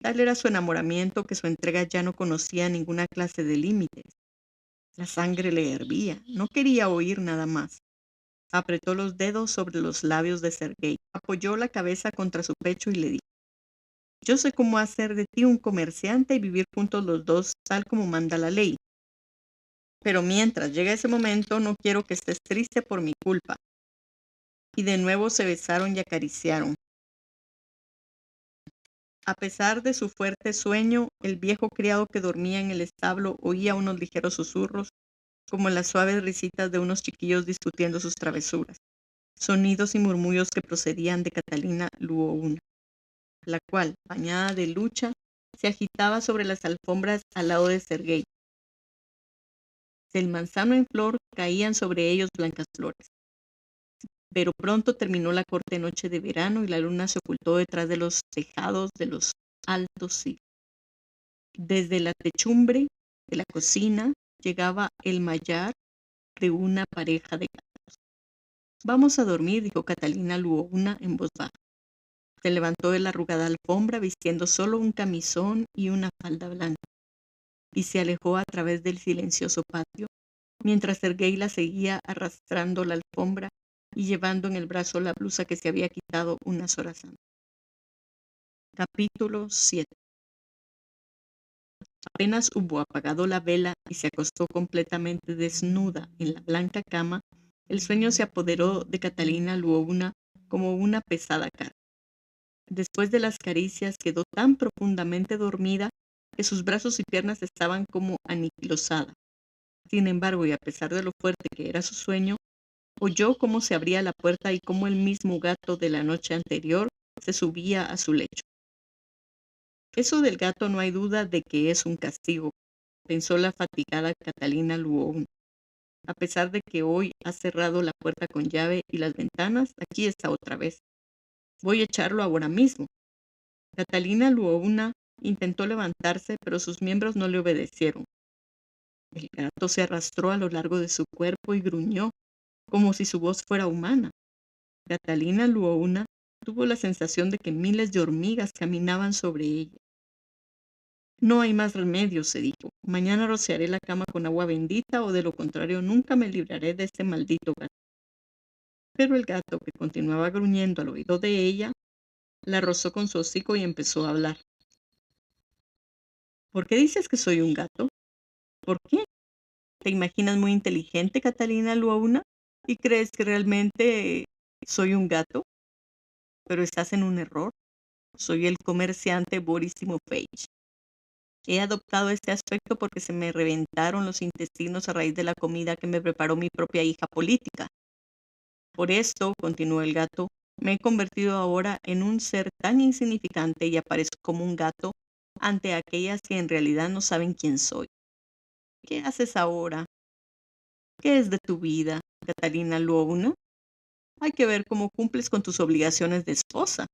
Tal era su enamoramiento que su entrega ya no conocía ninguna clase de límites. La sangre le hervía, no quería oír nada más. Apretó los dedos sobre los labios de Sergei, apoyó la cabeza contra su pecho y le dijo, yo sé cómo hacer de ti un comerciante y vivir juntos los dos tal como manda la ley. Pero mientras llegue ese momento no quiero que estés triste por mi culpa. Y de nuevo se besaron y acariciaron. A pesar de su fuerte sueño, el viejo criado que dormía en el establo oía unos ligeros susurros, como las suaves risitas de unos chiquillos discutiendo sus travesuras, sonidos y murmullos que procedían de Catalina Luovna, la cual, bañada de lucha, se agitaba sobre las alfombras al lado de Sergei. Del manzano en flor caían sobre ellos blancas flores. Pero pronto terminó la corte noche de verano y la luna se ocultó detrás de los tejados de los altos siglos. Desde la techumbre de la cocina llegaba el mayar de una pareja de gatos. Vamos a dormir, dijo Catalina Luovna en voz baja. Se levantó de la arrugada alfombra vistiendo solo un camisón y una falda blanca y se alejó a través del silencioso patio, mientras Sergei la seguía arrastrando la alfombra y llevando en el brazo la blusa que se había quitado unas horas antes. Capítulo 7. Apenas hubo apagado la vela y se acostó completamente desnuda en la blanca cama, el sueño se apoderó de Catalina Luovna como una pesada carga. Después de las caricias quedó tan profundamente dormida que sus brazos y piernas estaban como aniquilosadas. Sin embargo, y a pesar de lo fuerte que era su sueño, oyó cómo se abría la puerta y cómo el mismo gato de la noche anterior se subía a su lecho. Eso del gato no hay duda de que es un castigo, pensó la fatigada Catalina Luovna. A pesar de que hoy ha cerrado la puerta con llave y las ventanas, aquí está otra vez. Voy a echarlo ahora mismo. Catalina Luovna intentó levantarse, pero sus miembros no le obedecieron. El gato se arrastró a lo largo de su cuerpo y gruñó, como si su voz fuera humana. Catalina Luovna tuvo la sensación de que miles de hormigas caminaban sobre ella. No hay más remedio, se dijo. Mañana rociaré la cama con agua bendita o de lo contrario nunca me libraré de este maldito gato. Pero el gato, que continuaba gruñendo al oído de ella, la rozó con su hocico y empezó a hablar. ¿Por qué dices que soy un gato? ¿Por qué? ¿Te imaginas muy inteligente, Catalina Luovna? ¿Y crees que realmente soy un gato? Pero estás en un error. Soy el comerciante Boris Timofeich. He adoptado este aspecto porque se me reventaron los intestinos a raíz de la comida que me preparó mi propia hija política. Por esto, continuó el gato, me he convertido ahora en un ser tan insignificante y aparezco como un gato ante aquellas que en realidad no saben quién soy. ¿Qué haces ahora? ¿Qué es de tu vida, Catalina Luovna? Hay que ver cómo cumples con tus obligaciones de esposa.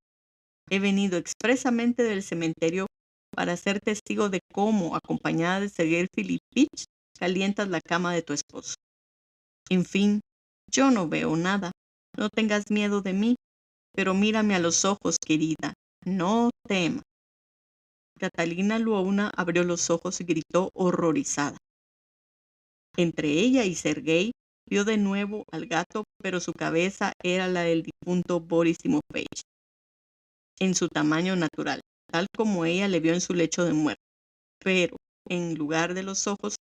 He venido expresamente del cementerio para ser testigo de cómo, acompañada de Sergei Filipovich, calientas la cama de tu esposo. En fin, yo no veo nada. No tengas miedo de mí, pero mírame a los ojos, querida. No temas. Catalina Luovna abrió los ojos y gritó horrorizada. Entre ella y Sergei vio de nuevo al gato, pero su cabeza era la del difunto Boris Timofeich, en su tamaño natural, tal como ella le vio en su lecho de muerte. Pero, en lugar de los ojos,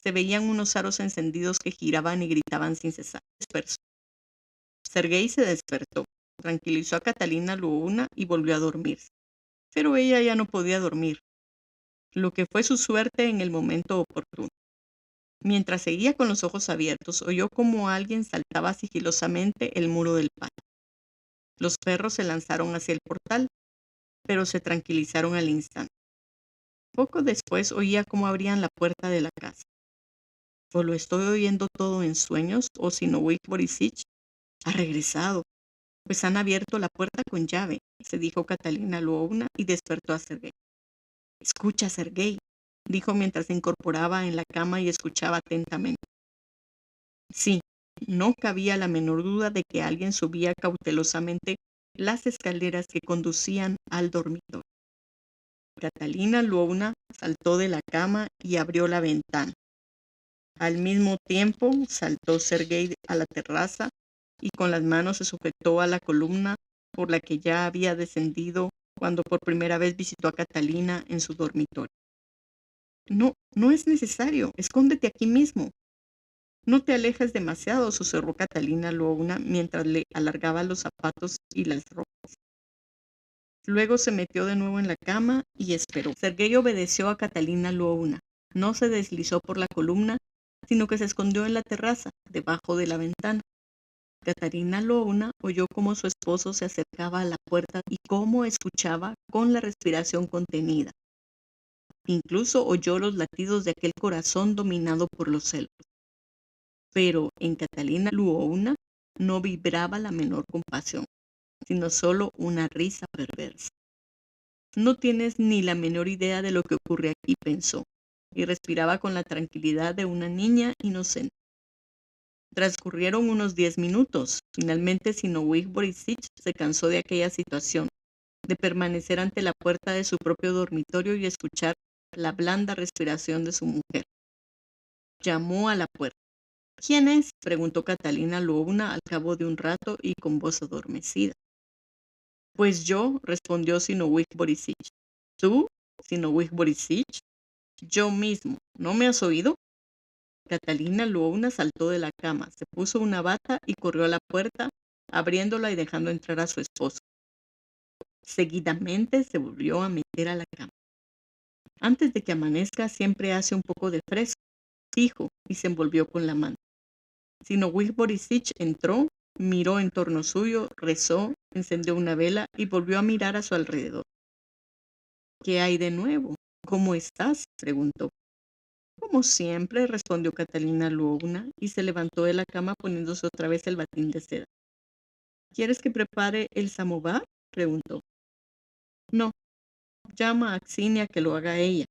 se veían unos aros encendidos que giraban y gritaban sin cesar. Sergei se despertó, tranquilizó a Catalina Luovna y volvió a dormirse. Pero ella ya no podía dormir, lo que fue su suerte en el momento oportuno. Mientras seguía con los ojos abiertos, oyó como alguien saltaba sigilosamente el muro del patio. Los perros se lanzaron hacia el portal, pero se tranquilizaron al instante. Poco después oía cómo abrían la puerta de la casa. ¿O lo estoy oyendo todo en sueños? ¿O Zinoviev Borisich ha regresado? Pues han abierto la puerta con llave, se dijo Catalina Luovna y despertó a Sergei. Escucha, Sergei, dijo mientras se incorporaba en la cama y escuchaba atentamente. Sí, no cabía la menor duda de que alguien subía cautelosamente las escaleras que conducían al dormitorio. Catalina Luovna saltó de la cama y abrió la ventana. Al mismo tiempo saltó Sergei a la terraza y con las manos se sujetó a la columna por la que ya había descendido cuando por primera vez visitó a Catalina en su dormitorio. No, no es necesario, escóndete aquí mismo. No te alejes demasiado, susurró Catalina Luovna mientras le alargaba los zapatos y las ropas. Luego se metió de nuevo en la cama y esperó. Sergei obedeció a Catalina Luovna. No se deslizó por la columna, sino que se escondió en la terraza, debajo de la ventana. Catalina Luovna oyó cómo su esposo se acercaba a la puerta y cómo escuchaba con la respiración contenida. Incluso oyó los latidos de aquel corazón dominado por los celos. Pero en Catalina Luovna no vibraba la menor compasión, sino solo una risa perversa. No tienes ni la menor idea de lo que ocurre aquí, pensó, y respiraba con la tranquilidad de una niña inocente. Transcurrieron unos 10 minutos. Finalmente Zinoviev Borisich se cansó de aquella situación, de permanecer ante la puerta de su propio dormitorio y escuchar la blanda respiración de su mujer. Llamó a la puerta. ¿Quién es?, preguntó Catalina Luovna al cabo de un rato y con voz adormecida. Pues yo, respondió Sinowij Borissich. ¿Tú, Sinowij Borissich? Yo mismo. ¿No me has oído? Catalina Luouna saltó de la cama, se puso una bata y corrió a la puerta, abriéndola y dejando entrar a su esposo. Seguidamente se volvió a meter a la cama. Antes de que amanezca siempre hace un poco de fresco, dijo, y se envolvió con la manta. Sinowij Borissich entró, miró en torno suyo, rezó, encendió una vela y volvió a mirar a su alrededor. ¿Qué hay de nuevo? ¿Cómo estás?, preguntó. Como siempre, respondió Catalina Luouna y se levantó de la cama poniéndose otra vez el batín de seda. ¿Quieres que prepare el samovar?, preguntó. No, llama a Xinia que lo haga ella.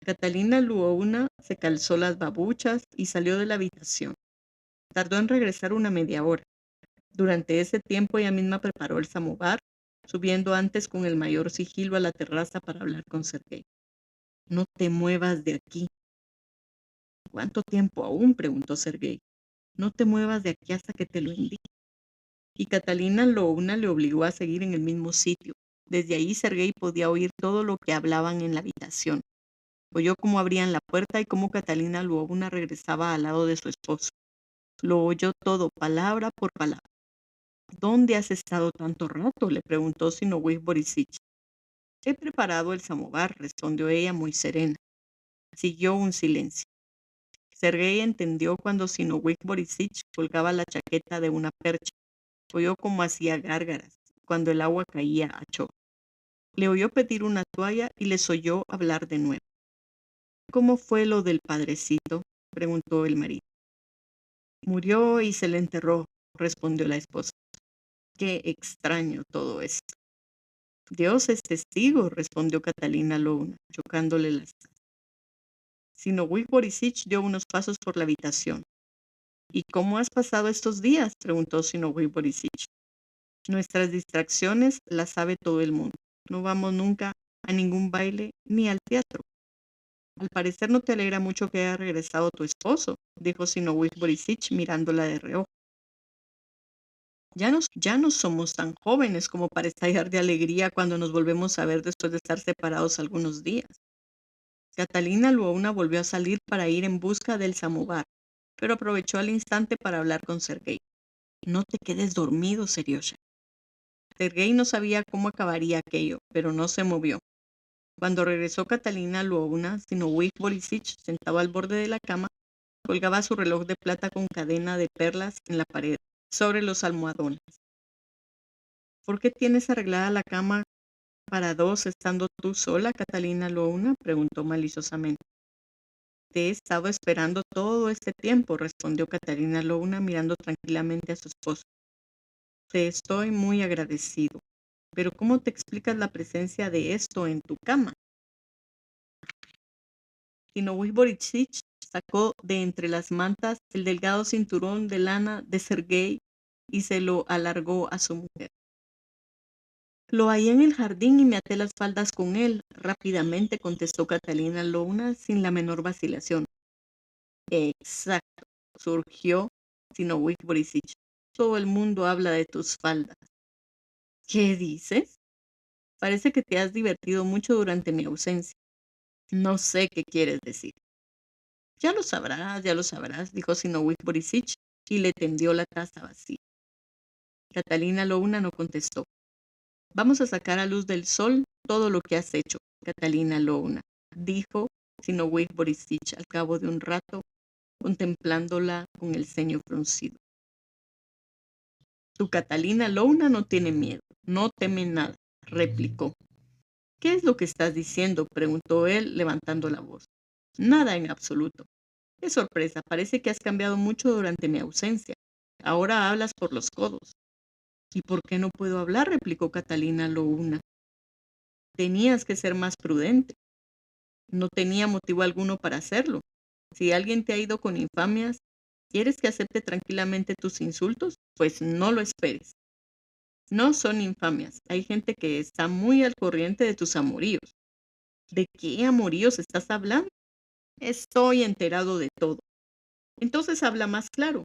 Catalina Luouna se calzó las babuchas y salió de la habitación. Tardó en regresar una media hora. Durante ese tiempo ella misma preparó el samovar, subiendo antes con el mayor sigilo a la terraza para hablar con Sergei. No te muevas de aquí. ¿Cuánto tiempo aún?, preguntó Sergei. No te muevas de aquí hasta que te lo indique. Y Catalina Luouna le obligó a seguir en el mismo sitio. Desde ahí Sergei podía oír todo lo que hablaban en la habitación. Oyó cómo abrían la puerta y cómo Catalina Luouna regresaba al lado de su esposo. Lo oyó todo, palabra por palabra. ¿Dónde has estado tanto rato?, le preguntó Sinowij Borissich. He preparado el samovar, respondió ella muy serena. Siguió un silencio. Sergei entendió cuando Sinowij Borissich colgaba la chaqueta de una percha. Oyó cómo hacía gárgaras, cuando el agua caía a chorro. Le oyó pedir una toalla y les oyó hablar de nuevo. ¿Cómo fue lo del padrecito?, preguntó el marido. Murió y se le enterró, respondió la esposa. Qué extraño todo esto. Dios es testigo, respondió Catalina Luouna, chocándole las manos. Sinowij Borissich dio unos pasos por la habitación. ¿Y cómo has pasado estos días?, preguntó Sinowij Borissich. Nuestras distracciones las sabe todo el mundo. No vamos nunca a ningún baile ni al teatro. Al parecer no te alegra mucho que haya regresado tu esposo, dijo Sinowij Borissich mirándola de reojo. Ya no somos tan jóvenes como para estallar de alegría cuando nos volvemos a ver después de estar separados algunos días. Catalina Luouna volvió a salir para ir en busca del samovar, pero aprovechó al instante para hablar con Sergei. No te quedes dormido, Seriosha. Sergei no sabía cómo acabaría aquello, pero no se movió. Cuando regresó Catalina Luouna, Sinowij Borissich, sentado al borde de la cama, colgaba su reloj de plata con cadena de perlas en la pared, sobre los almohadones. ¿Por qué tienes arreglada la cama para dos estando tú sola, Catalina Luouna?, preguntó maliciosamente. Te he estado esperando todo este tiempo, respondió Catalina Luouna mirando tranquilamente a su esposo. Te estoy muy agradecido, pero ¿cómo te explicas la presencia de esto en tu cama? Sinowij Borissich sacó de entre las mantas el delgado cinturón de lana de Sergei y se lo alargó a su mujer. Lo hallé en el jardín y me até las faldas con él, rápidamente contestó Catalina Luouna sin la menor vacilación. Exacto, surgió Sinowij Borissich. Todo el mundo habla de tus faldas. ¿Qué dices? Parece que te has divertido mucho durante mi ausencia. No sé qué quieres decir. Ya lo sabrás, dijo Sinowij Borissich y le tendió la taza vacía. Catalina Luouna no contestó. Vamos a sacar a luz del sol todo lo que has hecho, Catalina Luouna, dijo Sinowij Borissich al cabo de un rato, contemplándola con el ceño fruncido. Tu Catalina Luouna no tiene miedo, no teme nada, replicó. ¿Qué es lo que estás diciendo?, preguntó él, levantando la voz. Nada en absoluto. Qué sorpresa, parece que has cambiado mucho durante mi ausencia. Ahora hablas por los codos. ¿Y por qué no puedo hablar?, replicó Catalina Luouna. Tenías que ser más prudente. No tenía motivo alguno para hacerlo. Si alguien te ha ido con infamias, ¿quieres que acepte tranquilamente tus insultos? Pues no lo esperes. No son infamias. Hay gente que está muy al corriente de tus amoríos. ¿De qué amoríos estás hablando? Estoy enterado de todo. Entonces habla más claro.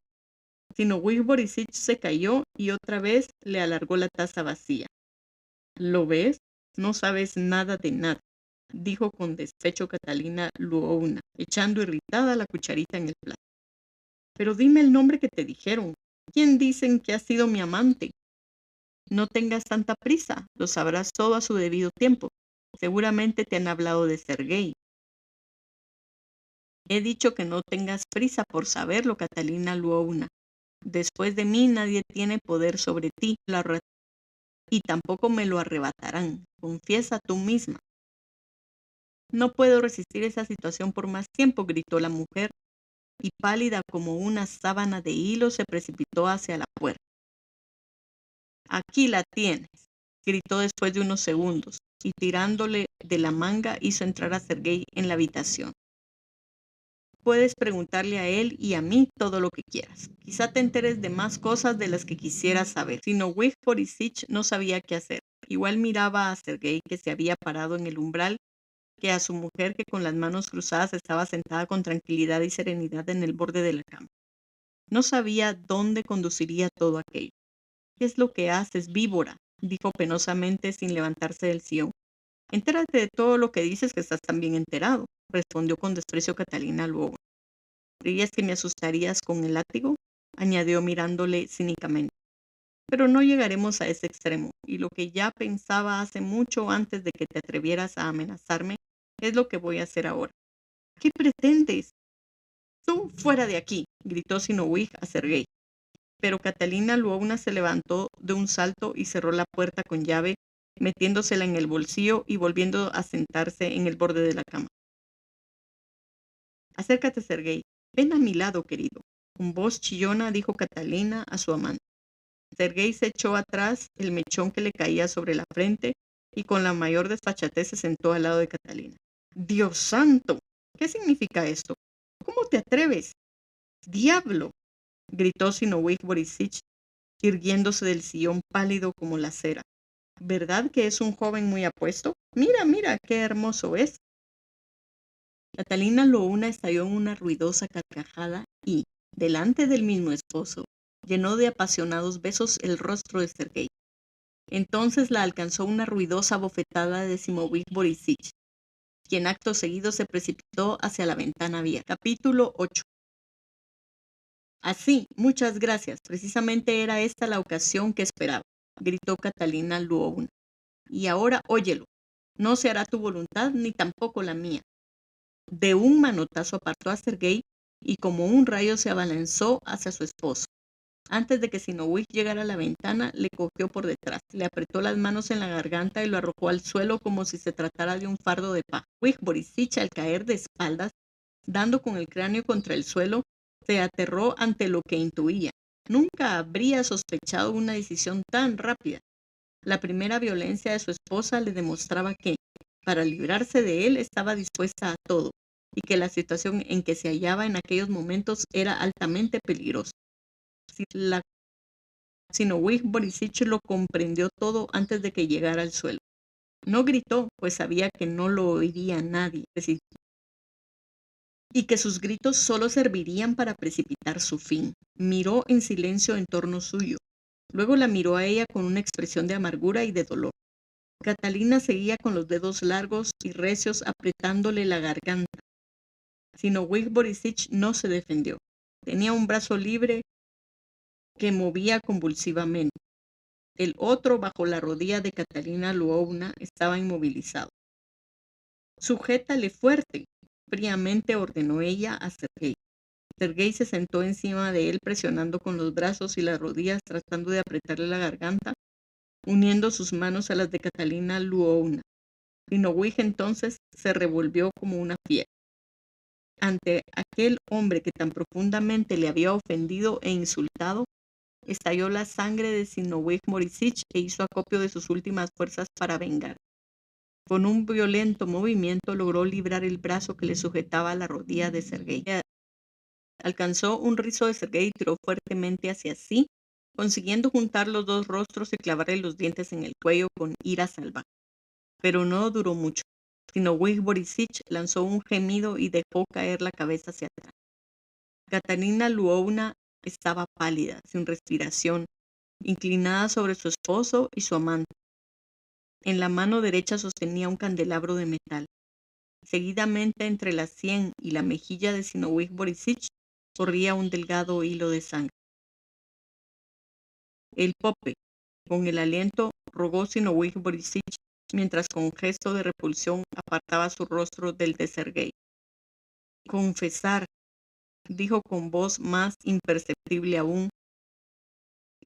Sinowij Borissich se cayó y otra vez le alargó la taza vacía. ¿Lo ves? No sabes nada de nada, dijo con despecho Catalina Luovna, echando irritada la cucharita en el plato. Pero dime el nombre que te dijeron. ¿Quién dicen que ha sido mi amante? No tengas tanta prisa, lo sabrás todo a su debido tiempo. Seguramente te han hablado de Sergei. He dicho que no tengas prisa por saberlo, Catalina Luovna. Después de mí nadie tiene poder sobre ti, y tampoco me lo arrebatarán. Confiesa tú misma. No puedo resistir esa situación por más tiempo, gritó la mujer, y pálida como una sábana de hilo se precipitó hacia la puerta. Aquí la tienes, gritó después de unos segundos, y tirándole de la manga hizo entrar a Sergei en la habitación. Puedes preguntarle a él y a mí todo lo que quieras. Quizá te enteres de más cosas de las que quisieras saber. Sinovich Borisich no sabía qué hacer. Igual miraba a Sergei, que se había parado en el umbral, que a su mujer, que con las manos cruzadas estaba sentada con tranquilidad y serenidad en el borde de la cama. No sabía dónde conduciría todo aquello. ¿Qué es lo que haces, víbora?, dijo penosamente sin levantarse del sillón. Entérate de todo lo que dices, que estás tan bien enterado, respondió con desprecio Catalina luego. ¿Creías que me asustarías con el látigo?, añadió mirándole cínicamente. Pero no llegaremos a ese extremo, y lo que ya pensaba hace mucho antes de que te atrevieras a amenazarme es lo que voy a hacer ahora. ¿Qué pretendes? Tú fuera de aquí, gritó Sinovich a Sergei. Pero Catalina Luovna se levantó de un salto y cerró la puerta con llave, metiéndosela en el bolsillo y volviendo a sentarse en el borde de la cama. Acércate, Sergei. Ven a mi lado, querido. Con voz chillona dijo Catalina a su amante. Sergei se echó atrás el mechón que le caía sobre la frente y con la mayor desfachatez se sentó al lado de Catalina. ¡Dios santo! ¿Qué significa esto? ¿Cómo te atreves? ¡Diablo!, gritó Sinovich Borisich, irguiéndose del sillón pálido como la cera. ¿Verdad que es un joven muy apuesto? Mira, mira, qué hermoso es. Catalina Luovna estalló en una ruidosa carcajada y, delante del mismo esposo, llenó de apasionados besos el rostro de Sergei. Entonces la alcanzó una ruidosa bofetada de Sinovich Borisich, quien acto seguido se precipitó hacia la ventana abierta. Capítulo 8. Así, muchas gracias. Precisamente era esta la ocasión que esperaba, gritó Catalina Luovna. Y ahora óyelo. No se hará tu voluntad ni tampoco la mía. De un manotazo apartó a Sergei y como un rayo se abalanzó hacia su esposo. Antes de que Sinovich llegara a la ventana, le cogió por detrás, le apretó las manos en la garganta y lo arrojó al suelo como si se tratara de un fardo de paja. Borisich, al caer de espaldas, dando con el cráneo contra el suelo, se aterró ante lo que intuía. Nunca habría sospechado una decisión tan rápida. La primera violencia de su esposa le demostraba que, para librarse de él, estaba dispuesta a todo, y que la situación en que se hallaba en aquellos momentos era altamente peligrosa. Sinovich Borisich lo comprendió todo antes de que llegara al suelo. No gritó, pues sabía que no lo oiría nadie, y que sus gritos solo servirían para precipitar su fin. Miró en silencio en torno suyo. Luego la miró a ella con una expresión de amargura y de dolor. Catalina seguía con los dedos largos y recios apretándole la garganta. Sinovich Borisich no se defendió. Tenía un brazo libre que movía convulsivamente. El otro, bajo la rodilla de Catalina Luovna, estaba inmovilizado. Sujétale fuerte, fríamente ordenó ella a Sergei. Sergei se sentó encima de él presionando con los brazos y las rodillas tratando de apretarle la garganta, uniendo sus manos a las de Catalina Luovna. Sinovich entonces se revolvió como una fiera. Ante aquel hombre que tan profundamente le había ofendido e insultado, estalló la sangre de Sinovich Borisich e hizo acopio de sus últimas fuerzas para vengar. Con un violento movimiento logró librar el brazo que le sujetaba a la rodilla de Sergei. Alcanzó un rizo de Sergei y tiró fuertemente hacia sí, consiguiendo juntar los dos rostros y clavarle los dientes en el cuello con ira salvaje. Pero no duró mucho. Sinovich Borisich lanzó un gemido y dejó caer la cabeza hacia atrás. Catalina Luovna estaba pálida, sin respiración, inclinada sobre su esposo y su amante. En la mano derecha sostenía un candelabro de metal. Seguidamente, entre la sien y la mejilla de Zinoviev Borissich corría un delgado hilo de sangre. El Pope, con el aliento, rogó Zinoviev Borissich, mientras con gesto de repulsión apartaba su rostro del de Sergei. Confesar, dijo con voz más imperceptible aún,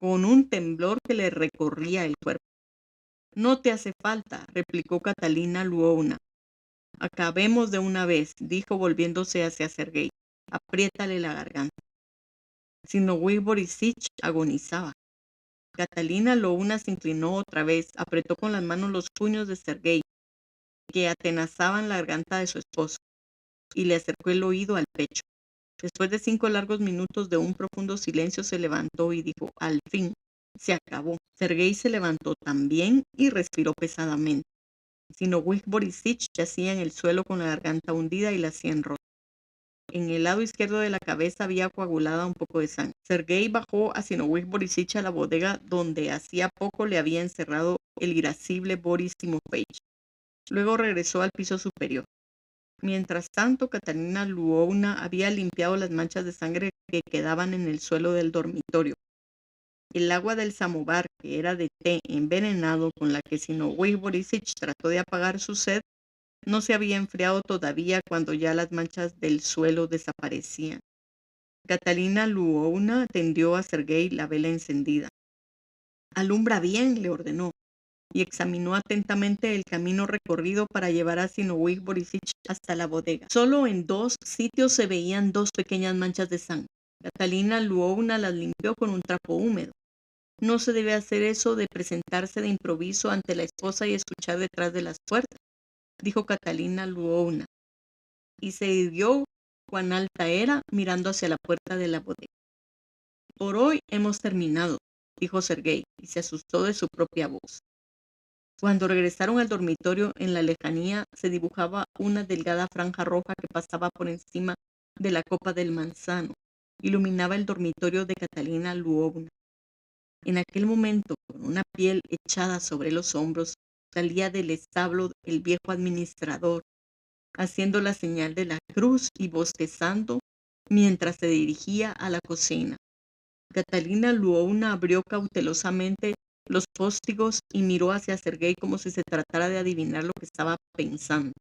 con un temblor que le recorría el cuerpo. No te hace falta, replicó Catalina Lwowna. Acabemos de una vez, dijo volviéndose hacia Sergei. Apriétale la garganta. Zinoviev Borissich agonizaba. Catalina Lwowna se inclinó otra vez, apretó con las manos los puños de Sergei, que atenazaban la garganta de su esposo, y le acercó el oído al pecho. Después de 5 largos minutos de un profundo silencio, se levantó y dijo, al fin, se acabó. Sergei se levantó también y respiró pesadamente. Zinoviev Borissich yacía en el suelo con la garganta hundida y la sien rota. En el lado izquierdo de la cabeza había coagulada un poco de sangre. Sergei bajó a Zinoviev Borissich a la bodega donde hacía poco le había encerrado el irascible Boris Timofeich. Luego regresó al piso superior. Mientras tanto, Catalina Lwowna había limpiado las manchas de sangre que quedaban en el suelo del dormitorio. El agua del samovar, que era de té envenenado con la que Zinoviev Borissich trató de apagar su sed, no se había enfriado todavía cuando ya las manchas del suelo desaparecían. Catalina Lwowna tendió a Sergei la vela encendida. Alumbra bien, le ordenó, y examinó atentamente el camino recorrido para llevar a Zinoviev Borissich hasta la bodega. Solo en 2 sitios se veían 2 pequeñas manchas de sangre. Catalina Lwowna las limpió con un trapo húmedo. No se debe hacer eso de presentarse de improviso ante la esposa y escuchar detrás de las puertas, dijo Catalina Lwowna, y se irguió cuán alta era mirando hacia la puerta de la bodega. Por hoy hemos terminado, dijo Sergei, y se asustó de su propia voz. Cuando regresaron al dormitorio, en la lejanía se dibujaba una delgada franja roja que pasaba por encima de la copa del manzano. Iluminaba el dormitorio de Catalina Lwowna. En aquel momento, con una piel echada sobre los hombros, salía del establo el viejo administrador, haciendo la señal de la cruz y bostezando mientras se dirigía a la cocina. Catalina Lwowna abrió cautelosamente los póstigos y miró hacia Sergei como si se tratara de adivinar lo que estaba pensando.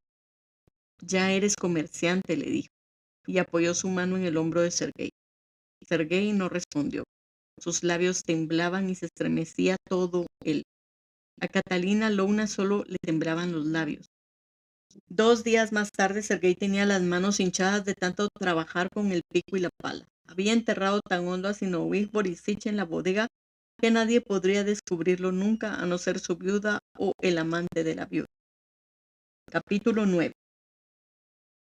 Ya eres comerciante, le dijo, y apoyó su mano en el hombro de Sergei. Sergei no respondió. Sus labios temblaban y se estremecía todo él. A Catalina Lwowna solo le temblaban los labios. 2 días más tarde, Sergei tenía las manos hinchadas de tanto trabajar con el pico y la pala. Había enterrado tan hondo a Zinoviev Borissich en la bodega que nadie podría descubrirlo nunca a no ser su viuda o el amante de la viuda. Capítulo 9.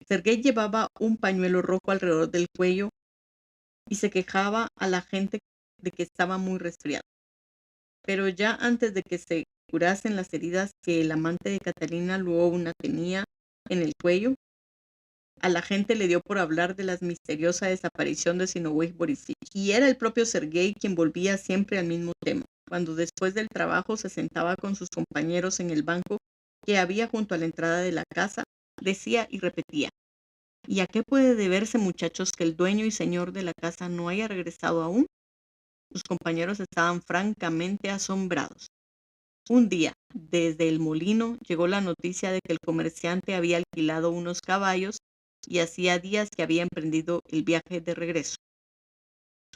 Sergei llevaba un pañuelo rojo alrededor del cuello y se quejaba a la gente de que estaba muy resfriado. Pero ya antes de que se curasen las heridas que el amante de Catalina Lwowna tenía en el cuello, a la gente le dio por hablar de la misteriosa desaparición de Zinoviev Borissich, y era el propio Sergei quien volvía siempre al mismo tema, cuando después del trabajo se sentaba con sus compañeros en el banco que había junto a la entrada de la casa, decía y repetía: ¿y a qué puede deberse, muchachos, que el dueño y señor de la casa no haya regresado aún? Sus compañeros estaban francamente asombrados. Un día, desde el molino, llegó la noticia de que el comerciante había alquilado unos caballos y hacía días que había emprendido el viaje de regreso.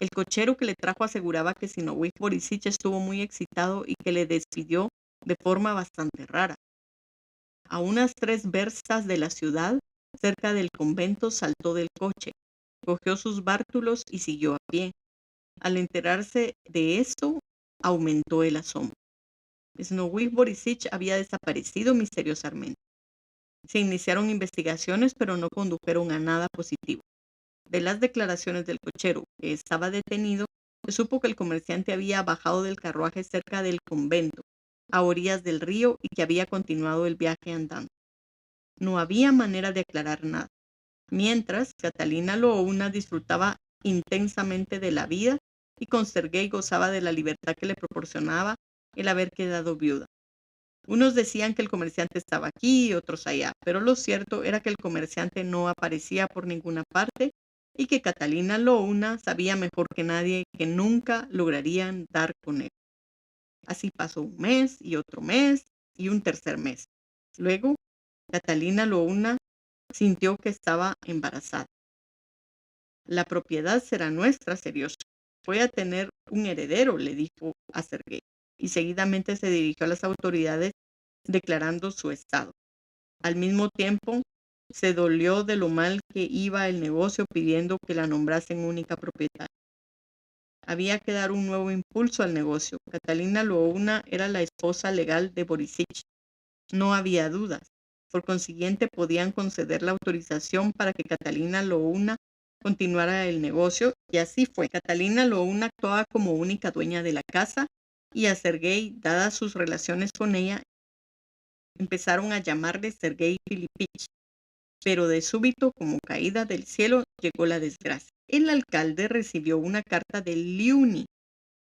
El cochero que le trajo aseguraba que Zinoviev Borissich estuvo muy excitado y que le despidió de forma bastante rara. A unas 3 verstas de la ciudad, cerca del convento, saltó del coche, cogió sus bártulos y siguió a pie. Al enterarse de esto, aumentó el asombro. Zinoviev Borissich había desaparecido misteriosamente. Se iniciaron investigaciones, pero no condujeron a nada positivo. De las declaraciones del cochero, que estaba detenido, se supo que el comerciante había bajado del carruaje cerca del convento, a orillas del río, y que había continuado el viaje andando. No había manera de aclarar nada. Mientras, Catalina Lwowna disfrutaba intensamente de la vida y con Sergei gozaba de la libertad que le proporcionaba el haber quedado viuda. Unos decían que el comerciante estaba aquí y otros allá, pero lo cierto era que el comerciante no aparecía por ninguna parte y que Catalina Louna sabía mejor que nadie que nunca lograrían dar con él. Así pasó un mes y otro mes y un tercer mes. Luego, Catalina Louna sintió que estaba embarazada. La propiedad será nuestra, Seriosa. Voy a tener un heredero, le dijo a Sergei, y seguidamente se dirigió a las autoridades declarando su estado. Al mismo tiempo, se dolió de lo mal que iba el negocio pidiendo que la nombrasen única propietaria. Había que dar un nuevo impulso al negocio. Catalina Louna era la esposa legal de Borisich. No había dudas. Por consiguiente, podían conceder la autorización para que Catalina Louna continuara el negocio, y así fue. Catalina Louna actuaba como única dueña de la casa, y a Sergei, dadas sus relaciones con ella, empezaron a llamarle Sergei Filipich. Pero de súbito, como caída del cielo, llegó la desgracia. El alcalde recibió una carta de Liuni,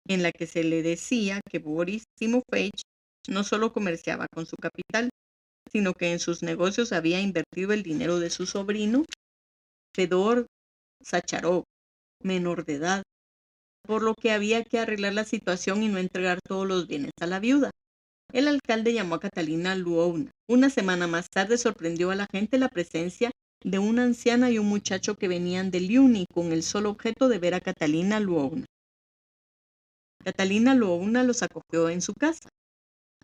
en la que se le decía que Boris Timofeich no solo comerciaba con su capital, sino que en sus negocios había invertido el dinero de su sobrino, Fedor Sacharov, menor de edad, por lo que había que arreglar la situación y no entregar todos los bienes a la viuda. El alcalde llamó a Catalina Luouna. Una semana más tarde sorprendió a la gente la presencia de una anciana y un muchacho que venían de Liuni con el solo objeto de ver a Catalina Luouna. Catalina Luouna los acogió en su casa.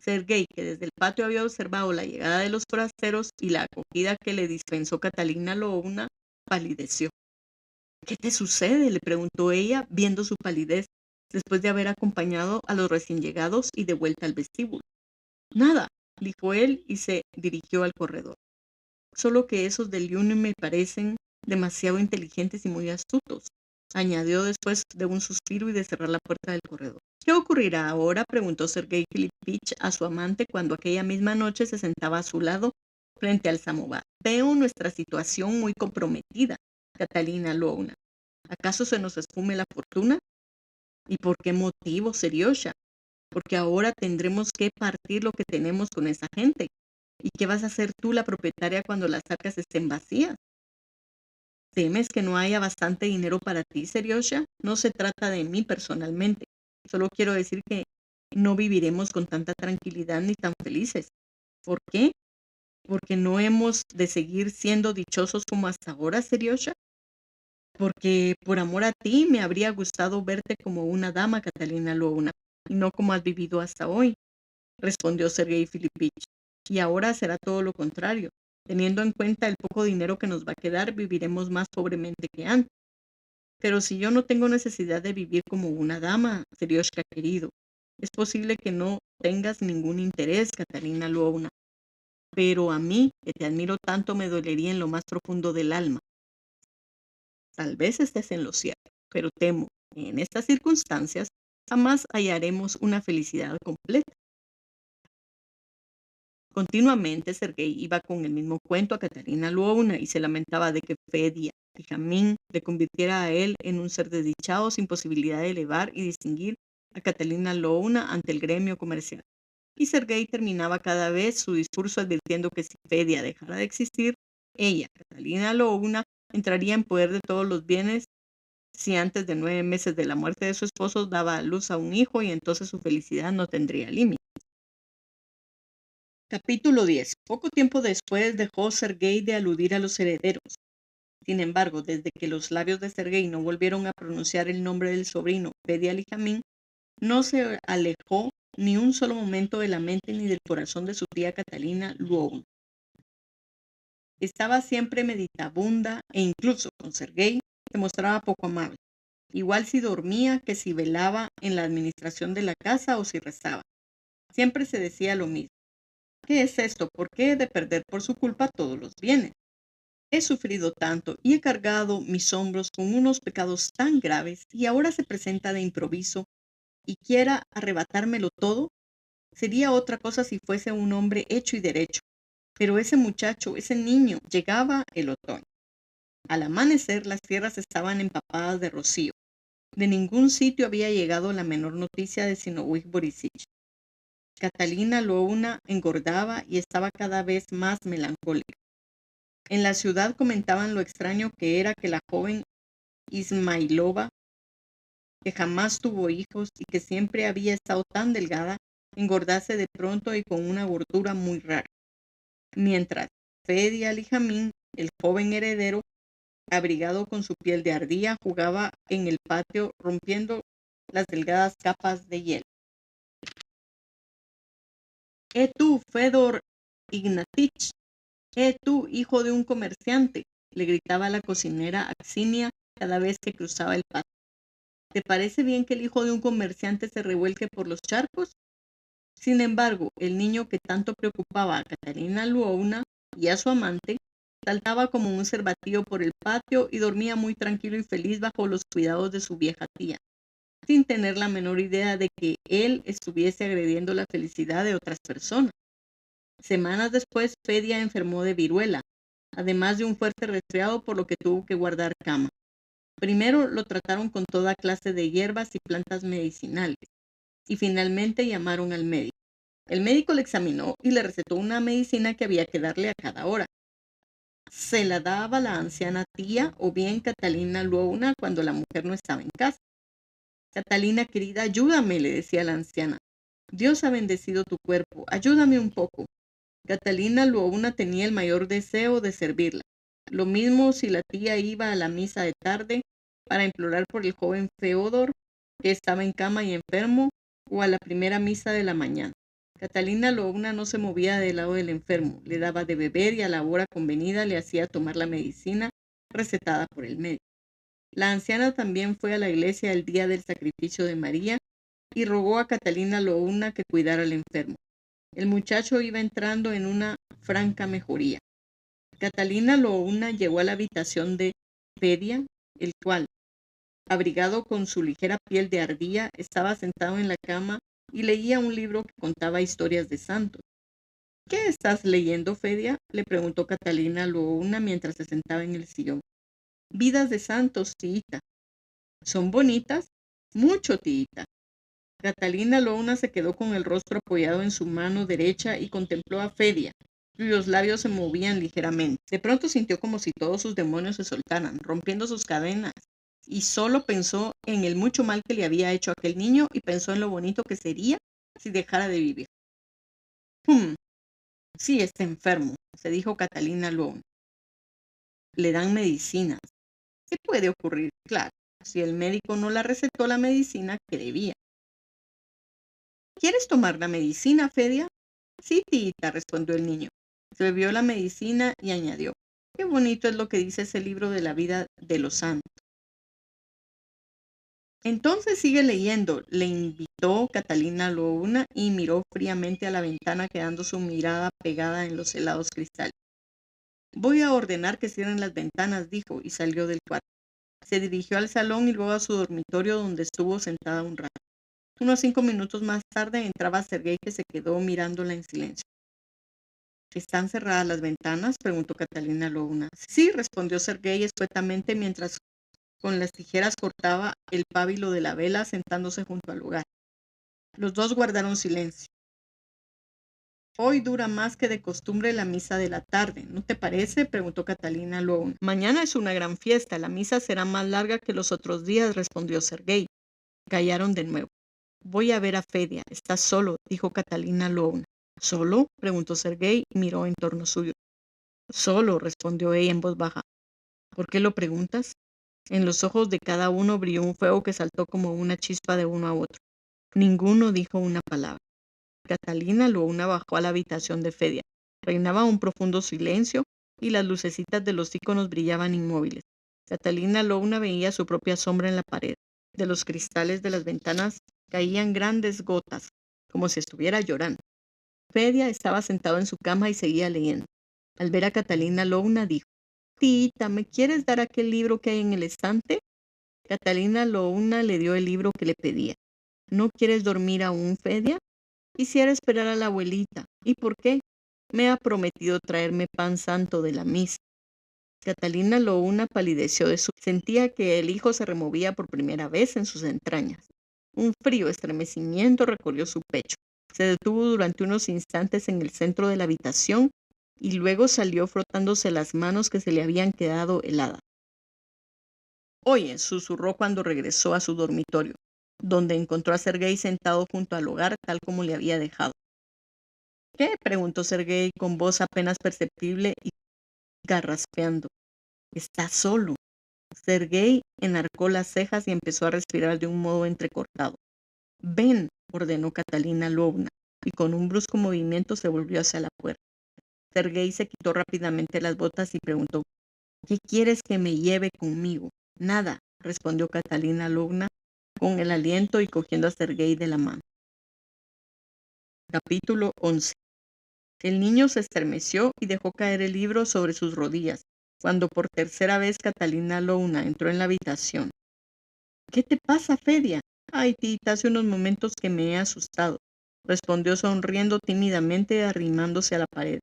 Sergei, que desde el patio había observado la llegada de los forasteros y la acogida que le dispensó Catalina Louna, palideció. ¿Qué te sucede?, le preguntó ella, viendo su palidez, después de haber acompañado a los recién llegados y de vuelta al vestíbulo. Nada, dijo él y se dirigió al corredor. Solo que esos de Liuni me parecen demasiado inteligentes y muy astutos, añadió después de un suspiro y de cerrar la puerta del corredor. ¿Qué ocurrirá ahora?, preguntó Sergei Filipich a su amante cuando aquella misma noche se sentaba a su lado frente al samovar. Veo nuestra situación muy comprometida, Catalina Louna. ¿Acaso se nos esfume la fortuna? ¿Y por qué motivo, Seriosha? Porque ahora tendremos que partir lo que tenemos con esa gente. ¿Y qué vas a hacer tú, la propietaria, cuando las arcas estén vacías? ¿Temes que no haya bastante dinero para ti, Seriosha? No se trata de mí personalmente. Solo quiero decir que no viviremos con tanta tranquilidad ni tan felices. ¿Por qué? ¿Porque no hemos de seguir siendo dichosos como hasta ahora, Seriosha? Porque por amor a ti me habría gustado verte como una dama, Catalina Louna, y no como has vivido hasta hoy, respondió Sergei Filipich. Y ahora será todo lo contrario. Teniendo en cuenta el poco dinero que nos va a quedar, viviremos más pobremente que antes. Pero si yo no tengo necesidad de vivir como una dama, Serioshka querido, es posible que no tengas ningún interés, Catalina Louna. Pero a mí, que te admiro tanto, me dolería en lo más profundo del alma. Tal vez estés en lo cierto, pero temo que en estas circunstancias jamás hallaremos una felicidad completa. Continuamente Sergei iba con el mismo cuento a Catalina Luovna y se lamentaba de que Fedia y Jamín le convirtiera a él en un ser desdichado sin posibilidad de elevar y distinguir a Catalina Luovna ante el gremio comercial. Y Sergei terminaba cada vez su discurso advirtiendo que si Fedia dejara de existir, ella, Catalina Luovna, entraría en poder de todos los bienes si antes de 9 meses de la muerte de su esposo daba a luz a un hijo, y entonces su felicidad no tendría límite. Capítulo 10. Poco tiempo después dejó Sergei de aludir a los herederos. Sin embargo, desde que los labios de Sergei no volvieron a pronunciar el nombre del sobrino Fedia Lijamín, no se alejó ni un solo momento de la mente ni del corazón de su tía Catalina Luoun. Estaba siempre meditabunda e incluso con Sergei se mostraba poco amable, igual si dormía que si velaba en la administración de la casa o si rezaba. Siempre se decía lo mismo. ¿Qué es esto? ¿Por qué he de perder por su culpa todos los bienes? He sufrido tanto y he cargado mis hombros con unos pecados tan graves, y ahora se presenta de improviso y quiera arrebatármelo todo. Sería otra cosa si fuese un hombre hecho y derecho. Pero ese muchacho, ese niño, llegaba el otoño. Al amanecer las tierras estaban empapadas de rocío. De ningún sitio había llegado la menor noticia de Zinoviev Borissich. Catalina Louna engordaba y estaba cada vez más melancólica. En la ciudad comentaban lo extraño que era que la joven Ismailova, que jamás tuvo hijos y que siempre había estado tan delgada, engordase de pronto y con una gordura muy rara. Mientras Fedia Lijamín, el joven heredero, abrigado con su piel de ardilla, jugaba en el patio rompiendo las delgadas capas de hielo. Tú, Fedor Ignatich! Tú, hijo de un comerciante! Le gritaba la cocinera Axinia cada vez que cruzaba el patio. ¿Te parece bien que el hijo de un comerciante se revuelque por los charcos? Sin embargo, el niño que tanto preocupaba a Catalina Luouna y a su amante, saltaba como un cervatillo por el patio y dormía muy tranquilo y feliz bajo los cuidados de su vieja tía, sin tener la menor idea de que él estuviese agrediendo la felicidad de otras personas. Semanas después, Fedia enfermó de viruela, además de un fuerte resfriado, por lo que tuvo que guardar cama. Primero lo trataron con toda clase de hierbas y plantas medicinales, y finalmente llamaron al médico. El médico le examinó y le recetó una medicina que había que darle a cada hora. Se la daba la anciana tía o bien Catalina Luouna cuando la mujer no estaba en casa. Catalina, querida, ayúdame, le decía la anciana. Dios ha bendecido tu cuerpo, ayúdame un poco. Catalina Luouna tenía el mayor deseo de servirla. Lo mismo si la tía iba a la misa de tarde para implorar por el joven Feodor, que estaba en cama y enfermo, o a la primera misa de la mañana. Catalina Louna no se movía del lado del enfermo, le daba de beber y a la hora convenida le hacía tomar la medicina recetada por el médico. La anciana también fue a la iglesia el día del sacrificio de María y rogó a Catalina Louna que cuidara al enfermo. El muchacho iba entrando en una franca mejoría. Catalina Louna llegó a la habitación de Fedia, el cual, abrigado con su ligera piel de ardilla, estaba sentado en la cama y leía un libro que contaba historias de santos. ¿Qué estás leyendo, Fedia?, le preguntó Catalina Louna mientras se sentaba en el sillón. Vidas de santos, tita. ¿Son bonitas? Mucho, tita. Catalina Louna se quedó con el rostro apoyado en su mano derecha y contempló a Fedia, cuyos labios se movían ligeramente. De pronto sintió como si todos sus demonios se soltaran, rompiendo sus cadenas, y solo pensó en el mucho mal que le había hecho aquel niño y pensó en lo bonito que sería si dejara de vivir. Sí, está enfermo, se dijo Catalina Louna. Le dan medicinas. ¿Qué puede ocurrir? Claro, si el médico no la recetó la medicina que debía. ¿Quieres tomar la medicina, Fedia? Sí, tita, respondió el niño. Se bebió la medicina y añadió: qué bonito es lo que dice ese libro de la vida de los santos. Entonces sigue leyendo, le invitó Catalina Louna y miró fríamente a la ventana, quedando su mirada pegada en los helados cristales. Voy a ordenar que cierren las ventanas, dijo, y salió del cuarto. Se dirigió al salón y luego a su dormitorio, donde estuvo sentada un rato. Unos 5 minutos más tarde entraba Sergei, que se quedó mirándola en silencio. ¿Están cerradas las ventanas?, preguntó Catalina Louna. Sí, respondió Sergei escuetamente mientras con las tijeras cortaba el pábilo de la vela, sentándose junto al hogar. Los dos guardaron silencio. Hoy dura más que de costumbre la misa de la tarde, ¿no te parece?, preguntó Catalina Louna. Mañana es una gran fiesta, la misa será más larga que los otros días, respondió Sergei. Callaron de nuevo. Voy a ver a Fedia. Está solo, dijo Catalina Louna. ¿Solo?, preguntó Sergei y miró en torno suyo. Solo, respondió ella en voz baja. ¿Por qué lo preguntas? En los ojos de cada uno brilló un fuego que saltó como una chispa de uno a otro. Ninguno dijo una palabra. Catalina Louna bajó a la habitación de Fedia. Reinaba un profundo silencio y las lucecitas de los íconos brillaban inmóviles. Catalina Louna veía su propia sombra en la pared. De los cristales de las ventanas caían grandes gotas, como si estuviera llorando. Fedia estaba sentado en su cama y seguía leyendo. Al ver a Catalina Louna dijo: Tita, ¿me quieres dar aquel libro que hay en el estante? Catalina Louna le dio el libro que le pedía. ¿No quieres dormir aún, Fedia? Quisiera esperar a la abuelita. ¿Y por qué? Me ha prometido traerme pan santo de la misa. Catalina Louna palideció de su... Sentía que el hijo se removía por primera vez en sus entrañas. Un frío estremecimiento recorrió su pecho. Se detuvo durante unos instantes en el centro de la habitación y luego salió frotándose las manos que se le habían quedado heladas. Oye, susurró cuando regresó a su dormitorio, donde encontró a Sergei sentado junto al hogar tal como le había dejado. ¿Qué? Preguntó Sergei con voz apenas perceptible y garraspeando. Está solo. Sergei enarcó las cejas y empezó a respirar de un modo entrecortado. Ven, ordenó Catalina Lvovna, y con un brusco movimiento se volvió hacia la puerta. Sergei se quitó rápidamente las botas y preguntó, ¿qué quieres que me lleve conmigo? Nada, respondió Catalina Lvovna con el aliento y cogiendo a Sergei de la mano. Capítulo 11. El niño se estremeció y dejó caer el libro sobre sus rodillas, cuando por tercera vez Catalina Lvovna entró en la habitación. ¿Qué te pasa, Fedia? Ay, tita, hace unos momentos que me he asustado, respondió sonriendo tímidamente arrimándose a la pared.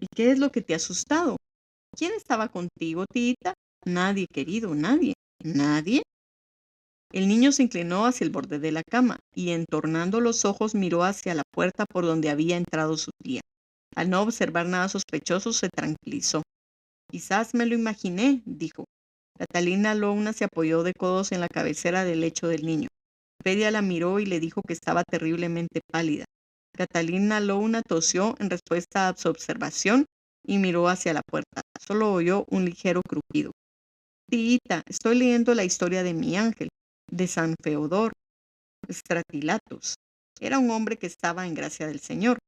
¿Y qué es lo que te ha asustado? ¿Quién estaba contigo, tita? Nadie, querido, nadie. ¿Nadie? El niño se inclinó hacia el borde de la cama y, entornando los ojos, miró hacia la puerta por donde había entrado su tía. Al no observar nada sospechoso, se tranquilizó. Quizás me lo imaginé, dijo. Catalina Lvovna se apoyó de codos en la cabecera del lecho del niño. Fedia la miró y le dijo que estaba terriblemente pálida. Catalina Lvovna tosió en respuesta a su observación y miró hacia la puerta. Solo oyó un ligero crujido. Tita, estoy leyendo la historia de mi ángel, de San Feodor Stratilatus. Era un hombre que estaba en gracia del Señor.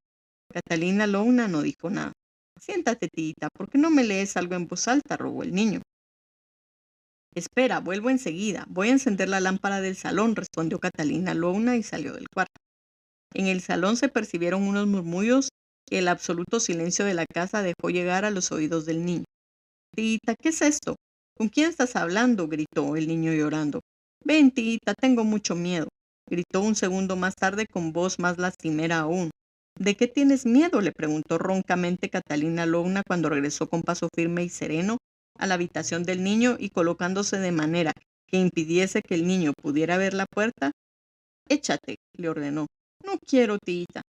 Catalina Lvovna no dijo nada. Siéntate, tita, ¿por qué no me lees algo en voz alta?, rogó el niño. Espera, vuelvo enseguida. Voy a encender la lámpara del salón, respondió Catalina Lvovna y salió del cuarto. En el salón se percibieron unos murmullos que el absoluto silencio de la casa dejó llegar a los oídos del niño. Tita, ¿qué es esto? ¿Con quién estás hablando?, gritó el niño llorando. Ven, tita, tengo mucho miedo, gritó un segundo más tarde con voz más lastimera aún. ¿De qué tienes miedo?, le preguntó roncamente Catalina Lvovna cuando regresó con paso firme y sereno a la habitación del niño y colocándose de manera que impidiese que el niño pudiera ver la puerta. Échate, le ordenó. No quiero, tita.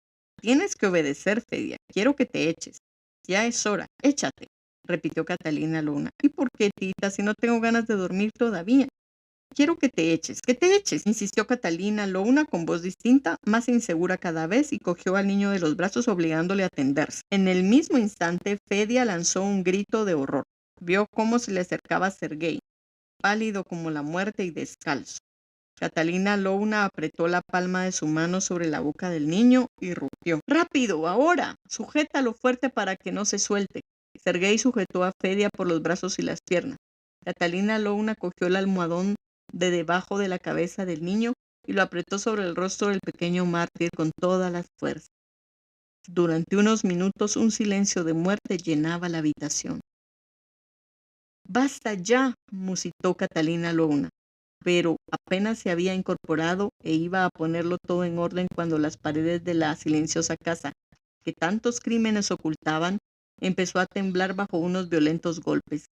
Tienes que obedecer, Fedia. Quiero que te eches. Ya es hora. Échate, repitió Catalina Lvovna. ¿Y por qué, tita, si no tengo ganas de dormir todavía? Quiero que te eches, insistió Catalina Lvovna con voz distinta, más insegura cada vez, y cogió al niño de los brazos obligándole a tenderse. En el mismo instante, Fedia lanzó un grito de horror. Vio cómo se le acercaba Sergei, pálido como la muerte y descalzo. Catalina Lvovna apretó la palma de su mano sobre la boca del niño y rugió. ¡Rápido, ahora! Sujétalo fuerte para que no se suelte. Sergei sujetó a Fedia por los brazos y las piernas. Catalina Lvovna cogió el almohadón de debajo de la cabeza del niño y lo apretó sobre el rostro del pequeño mártir con todas las fuerzas. Durante unos minutos un silencio de muerte llenaba la habitación. «Basta ya», musitó Catalina Lvovna, pero apenas se había incorporado e iba a ponerlo todo en orden cuando las paredes de la silenciosa casa, que tantos crímenes ocultaban, empezó a temblar bajo unos violentos golpes.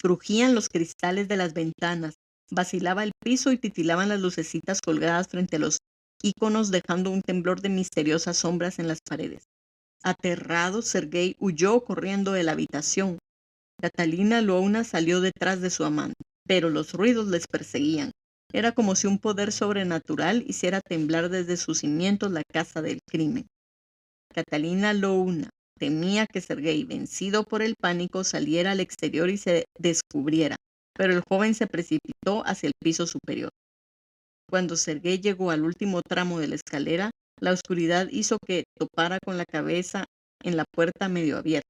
Crujían los cristales de las ventanas, vacilaba el piso y titilaban las lucecitas colgadas frente a los íconos, dejando un temblor de misteriosas sombras en las paredes. Aterrado, Sergei huyó corriendo de la habitación. Catalina Lvovna salió detrás de su amante, pero los ruidos les perseguían. Era como si un poder sobrenatural hiciera temblar desde sus cimientos la casa del crimen. Catalina Lvovna temía que Sergei, vencido por el pánico, saliera al exterior y se descubriera, pero el joven se precipitó hacia el piso superior. Cuando Sergei llegó al último tramo de la escalera, la oscuridad hizo que topara con la cabeza en la puerta medio abierta.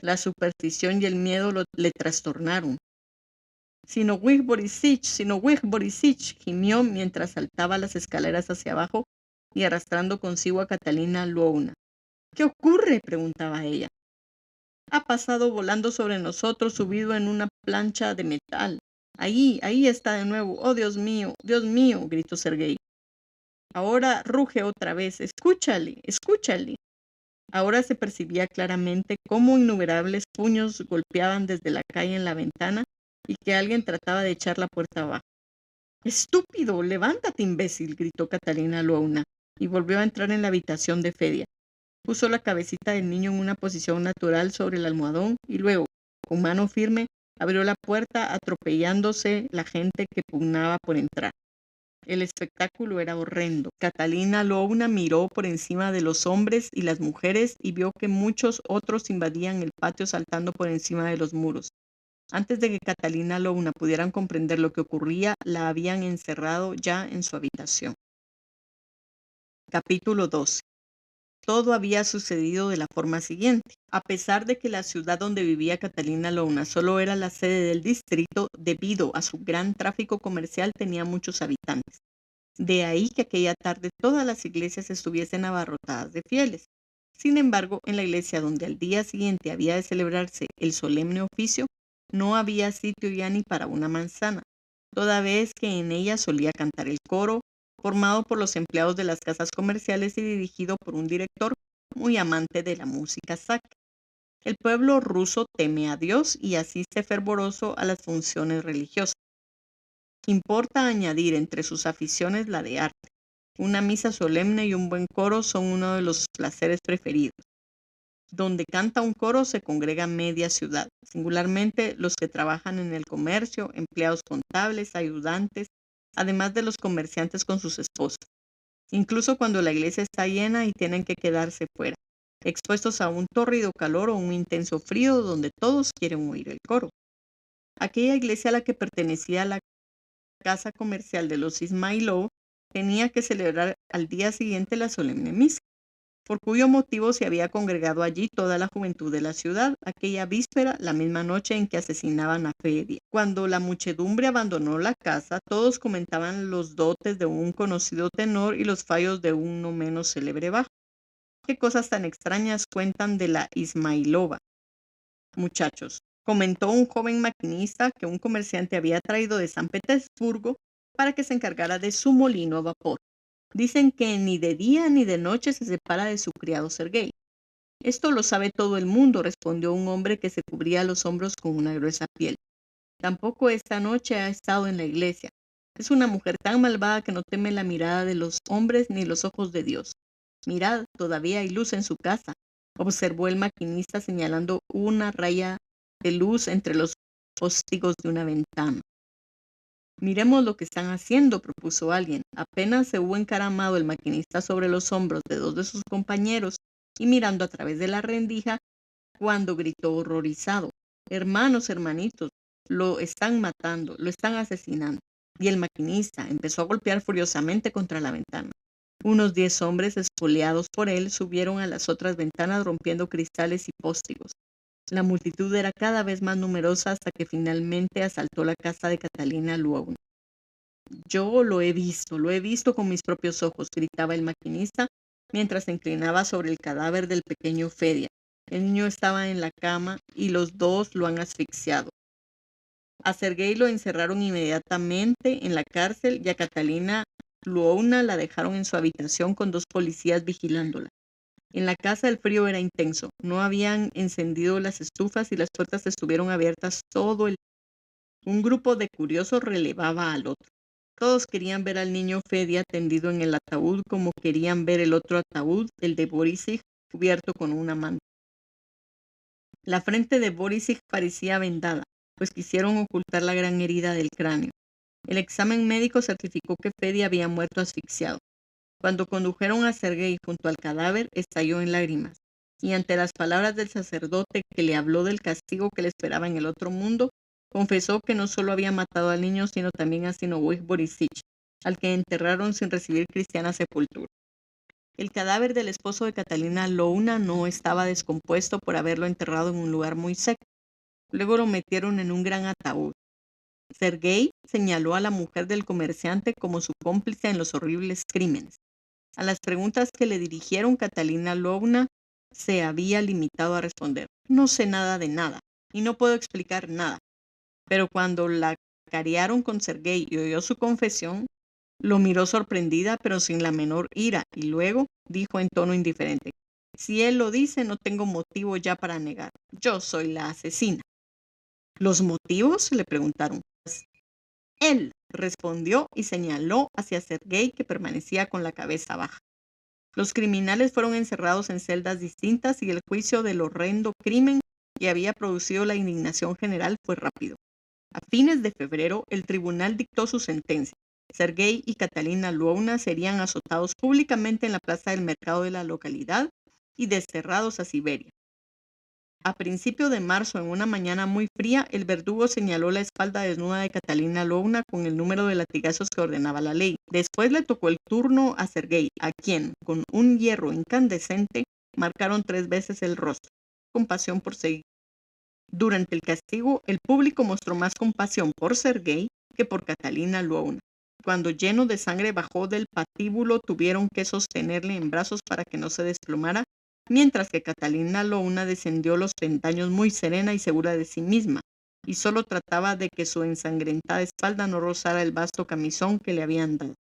La superstición y el miedo le trastornaron. «Sinowij Borissich», gimió mientras saltaba las escaleras hacia abajo y arrastrando consigo a Catalina Lvovna. «¿Qué ocurre?», preguntaba ella. «Ha pasado volando sobre nosotros, subido en una plancha de metal. Ahí está de nuevo. ¡Oh, Dios mío, Dios mío!», gritó Sergei. «Ahora ruge otra vez. Escúchale, escúchale». Ahora se percibía claramente cómo innumerables puños golpeaban desde la calle en la ventana y que alguien trataba de echar la puerta abajo. «¡Estúpido! ¡Levántate, imbécil!», gritó Catalina Lvovna. y volvió a entrar en la habitación de Fedia. Puso la cabecita del niño en una posición natural sobre el almohadón y luego, con mano firme, abrió la puerta atropellándose la gente que pugnaba por entrar. El espectáculo era horrendo. Catalina Louna miró por encima de los hombres y las mujeres y vio que muchos otros invadían el patio saltando por encima de los muros. Antes de que Catalina Louna pudieran comprender lo que ocurría, la habían encerrado ya en su habitación. Capítulo 12. Todo había sucedido de la forma siguiente. A pesar de que la ciudad donde vivía Catalina Louna solo era la sede del distrito, debido a su gran tráfico comercial tenía muchos habitantes. De ahí que aquella tarde todas las iglesias estuviesen abarrotadas de fieles. Sin embargo, en la iglesia donde al día siguiente había de celebrarse el solemne oficio, no había sitio ya ni para una manzana, toda vez que en ella solía cantar el coro, formado por los empleados de las casas comerciales y dirigido por un director muy amante de la música sacra. El pueblo ruso teme a Dios y asiste fervoroso a las funciones religiosas. Importa añadir entre sus aficiones la de arte. Una misa solemne y un buen coro son uno de los placeres preferidos. Donde canta un coro se congrega media ciudad, singularmente los que trabajan en el comercio, empleados contables, ayudantes, además de los comerciantes con sus esposas. Incluso cuando la iglesia está llena y tienen que quedarse fuera, expuestos a un tórrido calor o un intenso frío donde todos quieren oír el coro. Aquella iglesia a la que pertenecía la casa comercial de los Ismailov tenía que celebrar al día siguiente la solemne misa, por cuyo motivo se había congregado allí toda la juventud de la ciudad, aquella víspera, la misma noche en que asesinaban a Fedia. Cuando la muchedumbre abandonó la casa, todos comentaban los dotes de un conocido tenor y los fallos de un no menos célebre bajo. ¿Qué cosas tan extrañas cuentan de la Ismailova? Muchachos, comentó un joven maquinista que un comerciante había traído de San Petersburgo para que se encargara de su molino a vapor. Dicen que ni de día ni de noche se separa de su criado Sergei. Esto lo sabe todo el mundo, respondió un hombre que se cubría los hombros con una gruesa piel. Tampoco esta noche ha estado en la iglesia. Es una mujer tan malvada que no teme la mirada de los hombres ni los ojos de Dios. Mirad, todavía hay luz en su casa, observó el maquinista señalando una raya de luz entre los postigos de una ventana. Miremos lo que están haciendo, propuso alguien. Apenas se hubo encaramado el maquinista sobre los hombros de dos de sus compañeros y mirando a través de la rendija, cuando gritó horrorizado: hermanos, hermanitos, lo están matando, lo están asesinando. Y el maquinista empezó a golpear furiosamente contra la ventana. Unos 10 hombres, espoleados por él, subieron a las otras ventanas rompiendo cristales y póstigos. La multitud era cada vez más numerosa hasta que finalmente asaltó la casa de Catalina Louna. Yo lo he visto con mis propios ojos, gritaba el maquinista mientras se inclinaba sobre el cadáver del pequeño Fedia. El niño estaba en la cama y los dos lo han asfixiado. A Sergei lo encerraron inmediatamente en la cárcel y a Catalina Louna la dejaron en su habitación con 2 policías vigilándola. En la casa el frío era intenso, no habían encendido las estufas y las puertas estuvieron abiertas todo el día. Un grupo de curiosos relevaba al otro. Todos querían ver al niño Fedia tendido en el ataúd como querían ver el otro ataúd, el de Borisig, cubierto con una manta. La frente de Borisig parecía vendada, pues quisieron ocultar la gran herida del cráneo. El examen médico certificó que Fedia había muerto asfixiado. Cuando condujeron a Sergei junto al cadáver, estalló en lágrimas, y ante las palabras del sacerdote que le habló del castigo que le esperaba en el otro mundo, confesó que no solo había matado al niño, sino también a Zinoviev Borisich, al que enterraron sin recibir cristiana sepultura. El cadáver del esposo de Catalina Louna no estaba descompuesto por haberlo enterrado en un lugar muy seco. Luego lo metieron en un gran ataúd. Sergei señaló a la mujer del comerciante como su cómplice en los horribles crímenes. A las preguntas que le dirigieron, Catalina Louna se había limitado a responder: no sé nada de nada y no puedo explicar nada. Pero cuando la carearon con Sergei y oyó su confesión, lo miró sorprendida pero sin la menor ira y luego dijo en tono indiferente: si él lo dice, no tengo motivo ya para negar. Yo soy la asesina. ¿Los motivos?, le preguntaron. Él respondió y señaló hacia Sergei, que permanecía con la cabeza baja. Los criminales fueron encerrados en celdas distintas y el juicio del horrendo crimen que había producido la indignación general fue rápido. A fines de febrero, el tribunal dictó su sentencia. Sergei y Catalina Lwowna serían azotados públicamente en la plaza del mercado de la localidad y desterrados a Siberia. A principio de marzo, en una mañana muy fría, el verdugo señaló la espalda desnuda de Catalina Lwowna con el número de latigazos que ordenaba la ley. Después le tocó el turno a Sergei, a quien, con un hierro incandescente, marcaron 3 veces el rostro. Compasión por Sergei. Durante el castigo, el público mostró más compasión por Sergei que por Catalina Lwowna. Cuando lleno de sangre bajó del patíbulo, tuvieron que sostenerle en brazos para que no se desplomara, mientras que Catalina Lwowna descendió los peldaños muy serena y segura de sí misma, y solo trataba de que su ensangrentada espalda no rozara el vasto camisón que le habían dado.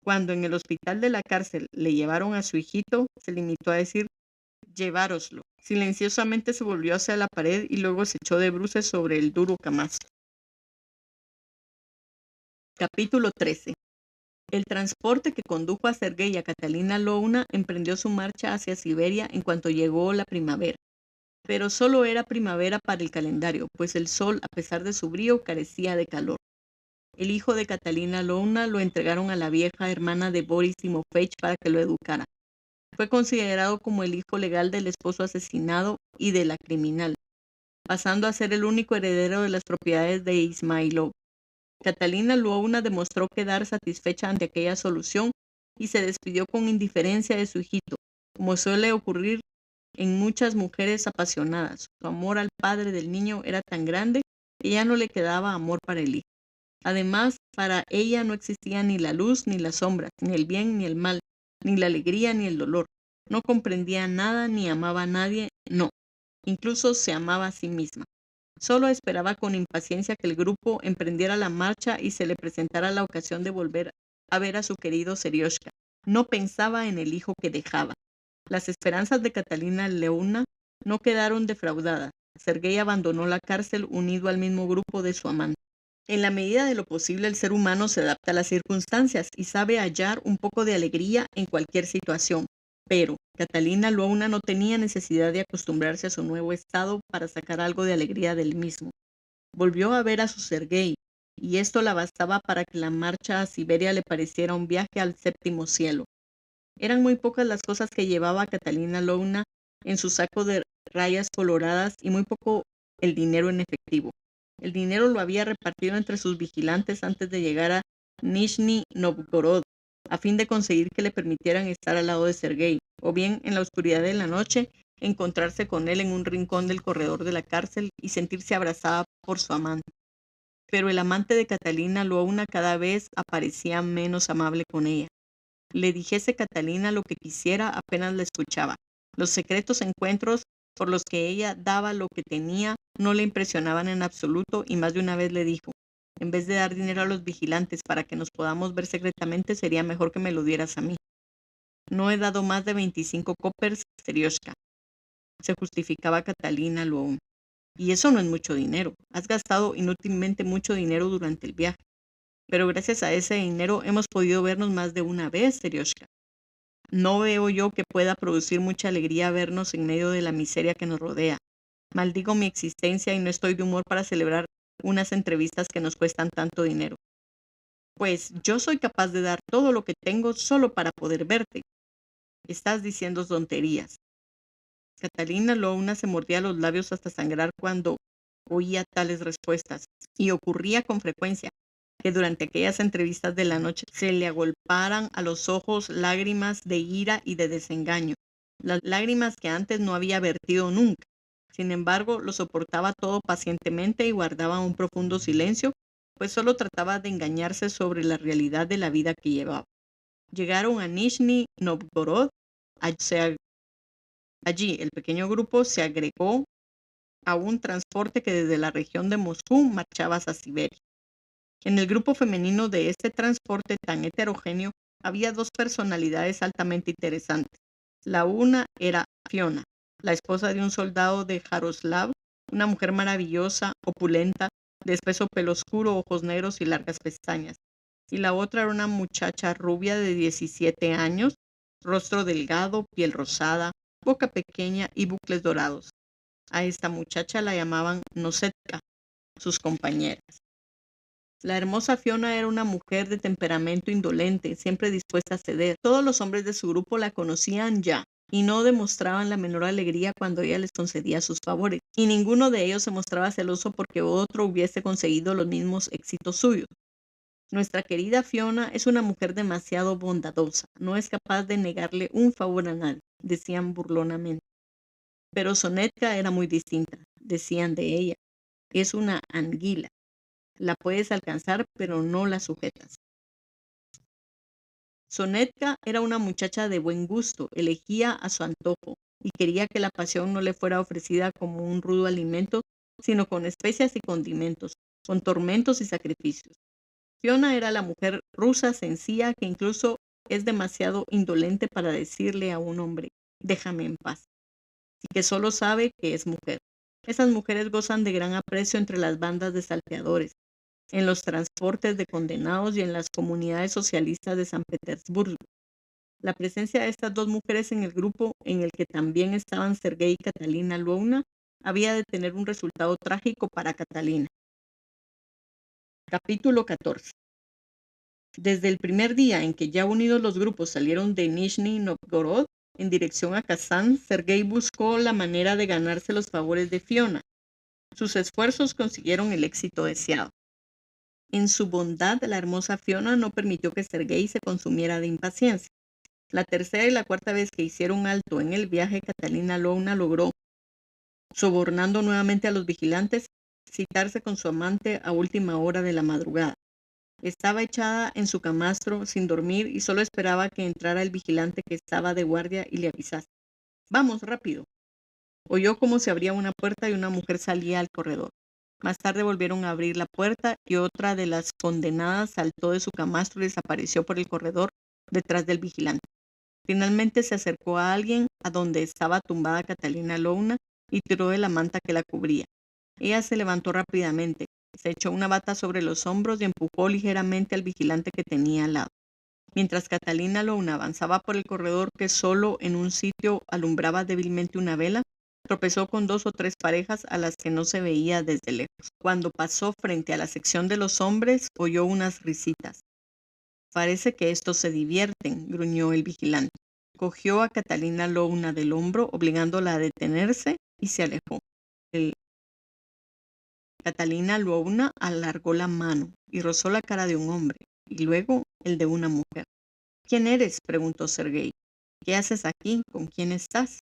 Cuando en el hospital de la cárcel le llevaron a su hijito, se limitó a decir: «Llevároslo». Silenciosamente se volvió hacia la pared y luego se echó de bruces sobre el duro camastro. Capítulo 13. El transporte que condujo a Sergei y a Catalina Lwowna emprendió su marcha hacia Siberia en cuanto llegó la primavera. Pero solo era primavera para el calendario, pues el sol, a pesar de su brío, carecía de calor. El hijo de Catalina Lwowna lo entregaron a la vieja hermana de Boris Timofeich para que lo educara. Fue considerado como el hijo legal del esposo asesinado y de la criminal, pasando a ser el único heredero de las propiedades de Ismailov. Catalina Lwowna demostró quedar satisfecha ante aquella solución y se despidió con indiferencia de su hijito, como suele ocurrir en muchas mujeres apasionadas. Su amor al padre del niño era tan grande que ya no le quedaba amor para el hijo. Además, para ella no existía ni la luz ni las sombras, ni el bien ni el mal, ni la alegría ni el dolor. No comprendía nada ni amaba a nadie, no. Incluso se amaba a sí misma. Solo esperaba con impaciencia que el grupo emprendiera la marcha y se le presentara la ocasión de volver a ver a su querido Serioshka. No pensaba en el hijo que dejaba. Las esperanzas de Catalina Lwowna no quedaron defraudadas. Sergei abandonó la cárcel unido al mismo grupo de su amante. En la medida de lo posible, el ser humano se adapta a las circunstancias y sabe hallar un poco de alegría en cualquier situación. Pero Catalina Lwowna no tenía necesidad de acostumbrarse a su nuevo estado para sacar algo de alegría del mismo. Volvió a ver a su Sergei, y esto la bastaba para que la marcha a Siberia le pareciera un viaje al séptimo cielo. Eran muy pocas las cosas que llevaba Catalina Lwowna en su saco de rayas coloradas y muy poco el dinero en efectivo. El dinero lo había repartido entre sus vigilantes antes de llegar a Nizhny Novgorod, a fin de conseguir que le permitieran estar al lado de Sergei, o bien en la oscuridad de la noche encontrarse con él en un rincón del corredor de la cárcel y sentirse abrazada por su amante. Pero el amante de Catalina Lwowna cada vez aparecía menos amable con ella. Le dijese Catalina lo que quisiera, apenas la escuchaba. Los secretos encuentros por los que ella daba lo que tenía no le impresionaban en absoluto, y más de una vez le dijo: «En vez de dar dinero a los vigilantes para que nos podamos ver secretamente, sería mejor que me lo dieras a mí». «No he dado más de 25 kopers, Serioshka», se justificaba Catalina Lwowna. «Y eso no es mucho dinero. Has gastado inútilmente mucho dinero durante el viaje. Pero gracias a ese dinero hemos podido vernos más de una vez, Serioshka. No veo yo que pueda producir mucha alegría vernos en medio de la miseria que nos rodea. Maldigo mi existencia y no estoy de humor para celebrar unas entrevistas que nos cuestan tanto dinero. Pues yo soy capaz de dar todo lo que tengo solo para poder verte». «Estás diciendo tonterías». Catalina Lwowna se mordía los labios hasta sangrar cuando oía tales respuestas, y ocurría con frecuencia que durante aquellas entrevistas de la noche se le agolparan a los ojos lágrimas de ira y de desengaño, las lágrimas que antes no había vertido nunca. Sin embargo, lo soportaba todo pacientemente y guardaba un profundo silencio, pues solo trataba de engañarse sobre la realidad de la vida que llevaba. Llegaron a Nizhny Novgorod. Allí el pequeño grupo se agregó a un transporte que desde la región de Moscú marchaba hacia Siberia. En el grupo femenino de este transporte tan heterogéneo había 2 personalidades altamente interesantes. La una era Fiona, la esposa de un soldado de Jaroslav, una mujer maravillosa, opulenta, de espeso pelo oscuro, ojos negros y largas pestañas. Y la otra era una muchacha rubia de 17 años, rostro delgado, piel rosada, boca pequeña y bucles dorados. A esta muchacha la llamaban Nosetka, sus compañeras. La hermosa Fiona era una mujer de temperamento indolente, siempre dispuesta a ceder. Todos los hombres de su grupo la conocían ya y no demostraban la menor alegría cuando ella les concedía sus favores, y ninguno de ellos se mostraba celoso porque otro hubiese conseguido los mismos éxitos suyos. Nuestra querida Fiona es una mujer demasiado bondadosa, no es capaz de negarle un favor a nadie, decían burlonamente. Pero Sonetka era muy distinta, decían de ella. Es una anguila. La puedes alcanzar, pero no la sujetas. Sonetka era una muchacha de buen gusto, elegía a su antojo y quería que la pasión no le fuera ofrecida como un rudo alimento, sino con especias y condimentos, con tormentos y sacrificios. Fiona era la mujer rusa sencilla que incluso es demasiado indolente para decirle a un hombre, déjame en paz, y que solo sabe que es mujer. Esas mujeres gozan de gran aprecio entre las bandas de salteadores, en los transportes de condenados y en las comunidades socialistas de San Petersburgo. La presencia de estas dos mujeres en el grupo, en el que también estaban Sergei y Catalina Lwowna, había de tener un resultado trágico para Catalina. Capítulo 14. Desde el primer día en que ya unidos los grupos salieron de Nizhny Novgorod en dirección a Kazán, Sergei buscó la manera de ganarse los favores de Fiona. Sus esfuerzos consiguieron el éxito deseado. En su bondad, la hermosa Fiona no permitió que Sergei se consumiera de impaciencia. La tercera y la cuarta vez que hicieron alto en el viaje, Catalina Lwowna logró, sobornando nuevamente a los vigilantes, citarse con su amante a última hora de la madrugada. Estaba echada en su camastro sin dormir y solo esperaba que entrara el vigilante que estaba de guardia y le avisase. «Vamos, rápido». Oyó cómo se abría una puerta y una mujer salía al corredor. Más tarde volvieron a abrir la puerta y otra de las condenadas saltó de su camastro y desapareció por el corredor detrás del vigilante. Finalmente se acercó a alguien a donde estaba tumbada Catalina Lwowna y tiró de la manta que la cubría. Ella se levantó rápidamente, se echó una bata sobre los hombros y empujó ligeramente al vigilante que tenía al lado. Mientras Catalina Lwowna avanzaba por el corredor que solo en un sitio alumbraba débilmente una vela, tropezó con 2 o 3 parejas a las que no se veía desde lejos. Cuando pasó frente a la sección de los hombres, oyó unas risitas. «Parece que estos se divierten», gruñó el vigilante. Cogió a Catalina Lwowna del hombro, obligándola a detenerse, y se alejó. Catalina Lwowna alargó la mano y rozó la cara de un hombre, y luego el de una mujer. «¿Quién eres?», preguntó Sergei. «¿Qué haces aquí? ¿Con quién estás?».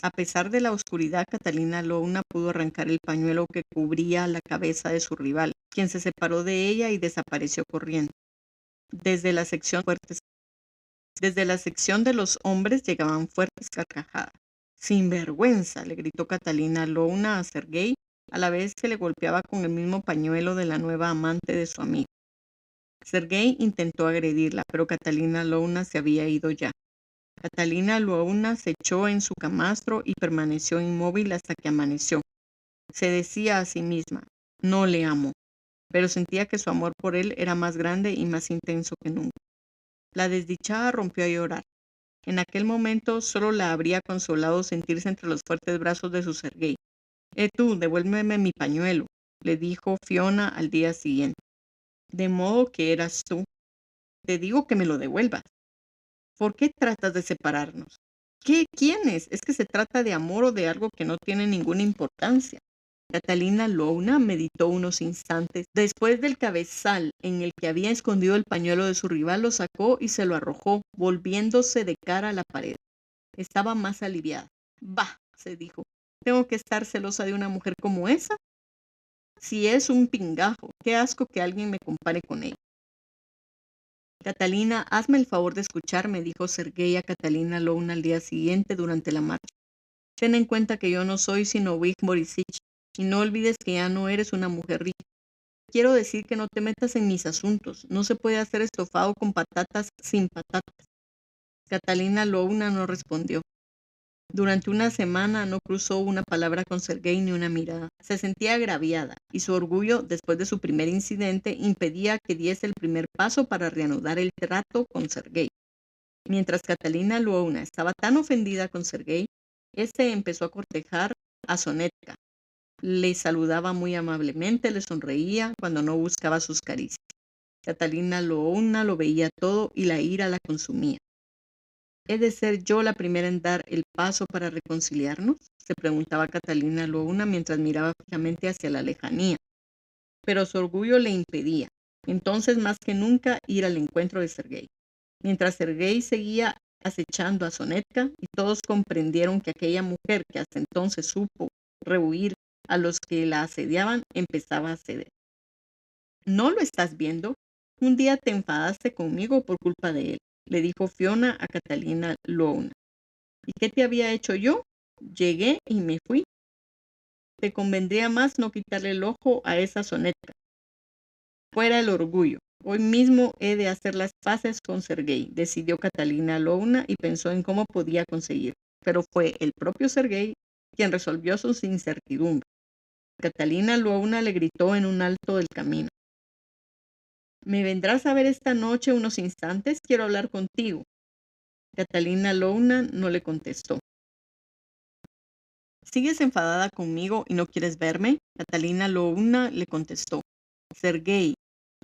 A pesar de la oscuridad, Catalina Lwowna pudo arrancar el pañuelo que cubría la cabeza de su rival, quien se separó de ella y desapareció corriendo. Desde la sección de los hombres llegaban fuertes carcajadas. «¡Sinvergüenza!», le gritó Catalina Lwowna a Sergei, a la vez que le golpeaba con el mismo pañuelo de la nueva amante de su amigo. Sergei intentó agredirla, pero Catalina Lwowna se había ido ya. Catalina Lwowna se echó en su camastro y permaneció inmóvil hasta que amaneció. Se decía a sí misma, no le amo, pero sentía que su amor por él era más grande y más intenso que nunca. La desdichada rompió a llorar. En aquel momento solo la habría consolado sentirse entre los fuertes brazos de su Sergei. Tú, devuélveme mi pañuelo», le dijo Fiona al día siguiente. «De modo que eras tú. Te digo que me lo devuelvas. ¿Por qué tratas de separarnos? ¿Qué? ¿Quiénes? ¿Es que se trata de amor o de algo que no tiene ninguna importancia?» Catalina Lwowna meditó unos instantes. Después del cabezal en el que había escondido el pañuelo de su rival, lo sacó y se lo arrojó, volviéndose de cara a la pared. Estaba más aliviada. «Bah», se dijo, «¿tengo que estar celosa de una mujer como esa? Si es un pingajo, qué asco que alguien me compare con ella». «Catalina, hazme el favor de escucharme», dijo Sergei a Catalina Lwowna al día siguiente durante la marcha. «Ten en cuenta que yo no soy sino Wig Borisich, y no olvides que ya no eres una mujer rica. Quiero decir que no te metas en mis asuntos. No se puede hacer estofado con patatas sin patatas». Catalina Lwowna no respondió. Durante una semana no cruzó una palabra con Sergei ni una mirada. Se sentía agraviada, y su orgullo, después de su primer incidente, impedía que diese el primer paso para reanudar el trato con Sergei. Mientras Catalina Luovna estaba tan ofendida con Sergei, este empezó a cortejar a Sonetka. Le saludaba muy amablemente, le sonreía cuando no buscaba sus caricias. Catalina Luovna lo veía todo y la ira la consumía. ¿He de ser yo la primera en dar el paso para reconciliarnos?, se preguntaba Catalina Luovna mientras miraba fijamente hacia la lejanía. Pero su orgullo le impedía, entonces más que nunca, ir al encuentro de Sergei. Mientras Sergei seguía acechando a Sonetka y todos comprendieron que aquella mujer que hasta entonces supo rehuir a los que la asediaban empezaba a ceder. ¿No lo estás viendo? Un día te enfadaste conmigo por culpa de él, le dijo Fiona a Catalina Luovna. ¿Y qué te había hecho yo? Llegué y me fui. Te convendría más no quitarle el ojo a esa Sonetka. Fuera el orgullo. Hoy mismo he de hacer las paces con Sergei, decidió Catalina Luovna y pensó en cómo podía conseguir. Pero fue el propio Sergei quien resolvió sus incertidumbres. Catalina Luovna le gritó en un alto del camino. ¿Me vendrás a ver esta noche unos instantes? Quiero hablar contigo. Catalina Luovna no le contestó. ¿Sigues enfadada conmigo y no quieres verme? Catalina Luovna le contestó. Sergei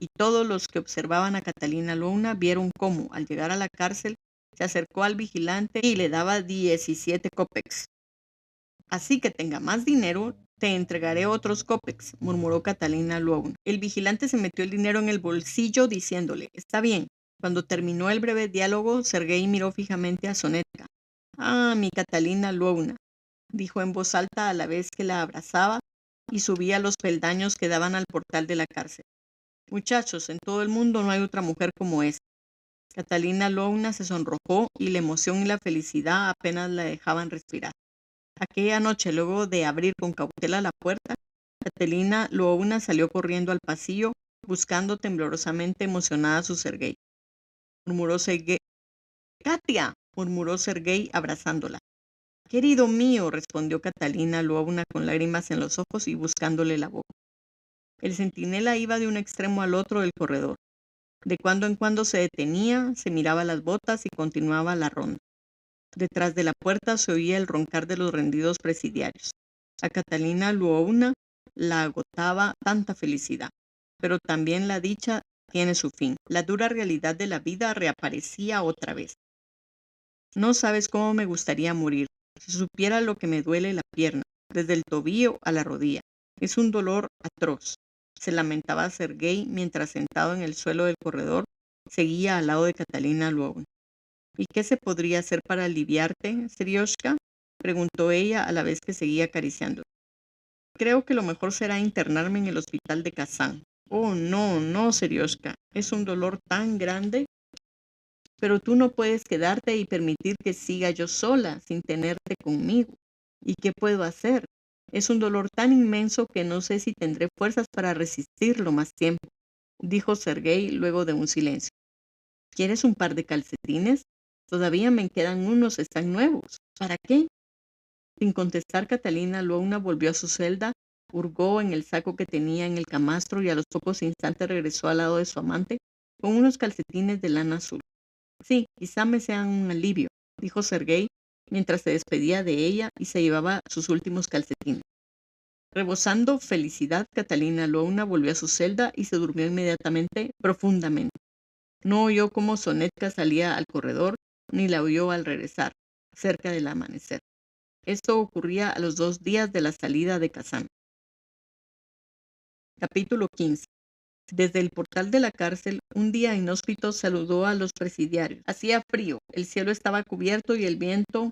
y todos los que observaban a Catalina Luovna vieron cómo, al llegar a la cárcel, se acercó al vigilante y le daba 17 kopecks. Así que tenga más dinero, te entregaré otros kopecks, murmuró Catalina Luovna. El vigilante se metió el dinero en el bolsillo diciéndole, está bien. Cuando terminó el breve diálogo, Sergei miró fijamente a Sonetka. Ah, mi Catalina Luovna, dijo en voz alta a la vez que la abrazaba y subía los peldaños que daban al portal de la cárcel. Muchachos, en todo el mundo no hay otra mujer como esta. Catalina Luovna se sonrojó y la emoción y la felicidad apenas la dejaban respirar. Aquella noche, luego de abrir con cautela la puerta, Catalina Luovna salió corriendo al pasillo, buscando temblorosamente emocionada a su Sergei. Murmuró Sergei. ¡Katia!, murmuró Sergei abrazándola. Querido mío, respondió Catalina Luovna con lágrimas en los ojos y buscándole la boca. El centinela iba de un extremo al otro del corredor. De cuando en cuando se detenía, se miraba las botas y continuaba la ronda. Detrás de la puerta se oía el roncar de los rendidos presidiarios. A Catalina Luovna la agotaba tanta felicidad, pero también la dicha tiene su fin. La dura realidad de la vida reaparecía otra vez. No sabes cómo me gustaría morir. Si supiera lo que me duele la pierna, desde el tobillo a la rodilla. Es un dolor atroz. Se lamentaba Sergei mientras, sentado en el suelo del corredor, seguía al lado de Catalina Luovna. ¿Y qué se podría hacer para aliviarte, Serioshka?, preguntó ella a la vez que seguía acariciándolo. Creo que lo mejor será internarme en el hospital de Kazán. Oh, no, no, Serioshka, es un dolor tan grande. Pero tú no puedes quedarte y permitir que siga yo sola, sin tenerte conmigo. ¿Y qué puedo hacer? Es un dolor tan inmenso que no sé si tendré fuerzas para resistirlo más tiempo, dijo Sergei luego de un silencio. ¿Quieres un par de calcetines? Todavía me quedan unos, están nuevos. ¿Para qué? Sin contestar, Catalina Luovna volvió a su celda, hurgó en el saco que tenía en el camastro y a los pocos instantes regresó al lado de su amante con unos calcetines de lana azul. Sí, quizá me sean un alivio, dijo Sergei mientras se despedía de ella y se llevaba sus últimos calcetines. Rebosando felicidad, Catalina Luovna volvió a su celda y se durmió inmediatamente profundamente. No oyó cómo Sonetka salía al corredor, ni la oyó al regresar, cerca del amanecer. Esto ocurría a los 2 días de la salida de Kazán. Capítulo 15. Desde el portal de la cárcel, un día inhóspito saludó a los presidiarios. Hacía frío, el cielo estaba cubierto y el viento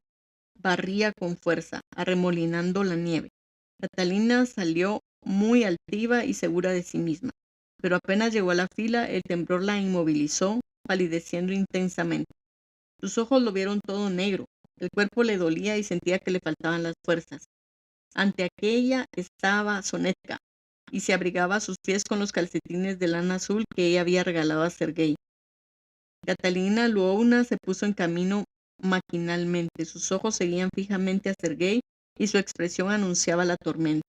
barría con fuerza, arremolinando la nieve. Catalina salió muy altiva y segura de sí misma, pero apenas llegó a la fila, el temblor la inmovilizó, palideciendo intensamente. Sus ojos lo vieron todo negro, el cuerpo le dolía y sentía que le faltaban las fuerzas. Ante aquella estaba Sonetka, y se abrigaba sus pies con los calcetines de lana azul que ella había regalado a Sergei. Catalina Luovna se puso en camino maquinalmente. Sus ojos seguían fijamente a Sergei y su expresión anunciaba la tormenta.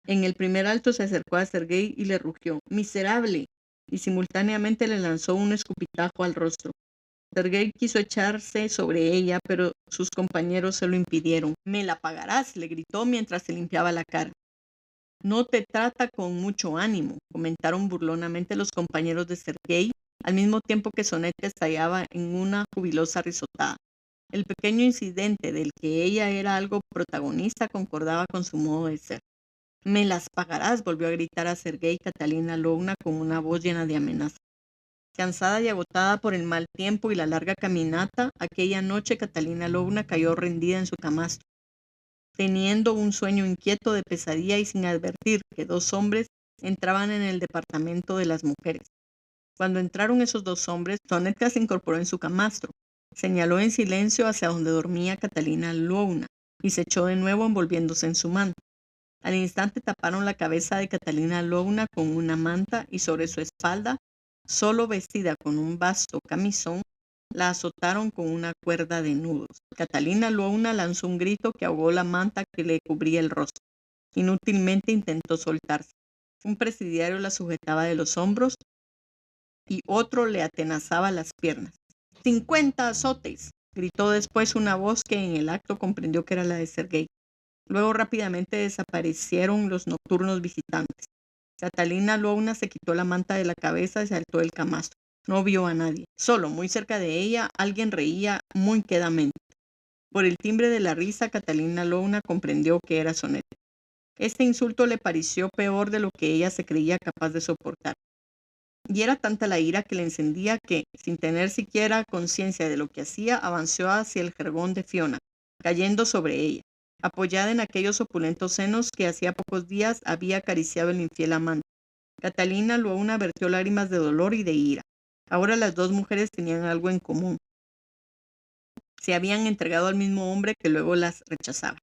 En el primer alto se acercó a Sergei y le rugió, «¡Miserable!», y simultáneamente le lanzó un escupitajo al rostro. Sergei quiso echarse sobre ella, pero sus compañeros se lo impidieron. «Me la pagarás», le gritó mientras se limpiaba la cara. «No te trata con mucho ánimo», comentaron burlonamente los compañeros de Sergei, al mismo tiempo que Soneta estallaba en una jubilosa risotada. El pequeño incidente del que ella era algo protagonista concordaba con su modo de ser. «Me las pagarás», volvió a gritar a Sergei Catalina Lvovna con una voz llena de amenaza. Cansada y agotada por el mal tiempo y la larga caminata, aquella noche Catalina Lvovna cayó rendida en su camastro, teniendo un sueño inquieto de pesadilla y sin advertir que dos hombres entraban en el departamento de las mujeres. Cuando entraron esos dos hombres, Sonetka se incorporó en su camastro, señaló en silencio hacia donde dormía Catalina Lvovna y se echó de nuevo envolviéndose en su manto. Al instante taparon la cabeza de Catalina Lvovna con una manta y sobre su espalda, solo vestida con un vasto camisón, la azotaron con una cuerda de nudos. Catalina Lvovna lanzó un grito que ahogó la manta que le cubría el rostro. Inútilmente intentó soltarse. Un presidiario la sujetaba de los hombros y otro le atenazaba las piernas. ¡50 azotes!, gritó después una voz que en el acto comprendió que era la de Sergei. Luego rápidamente desaparecieron los nocturnos visitantes. Catalina Lvovna se quitó la manta de la cabeza y saltó del camastro. No vio a nadie. Solo, muy cerca de ella, alguien reía muy quedamente. Por el timbre de la risa, Catalina Lvovna comprendió que era Soneta. Este insulto le pareció peor de lo que ella se creía capaz de soportar. Y era tanta la ira que le encendía que, sin tener siquiera conciencia de lo que hacía, avanzó hacia el jergón de Fiona, cayendo sobre ella, apoyada en aquellos opulentos senos que hacía pocos días había acariciado el infiel amante. Catalina Lvovna vertió lágrimas de dolor y de ira. Ahora las dos mujeres tenían algo en común. Se habían entregado al mismo hombre que luego las rechazaba.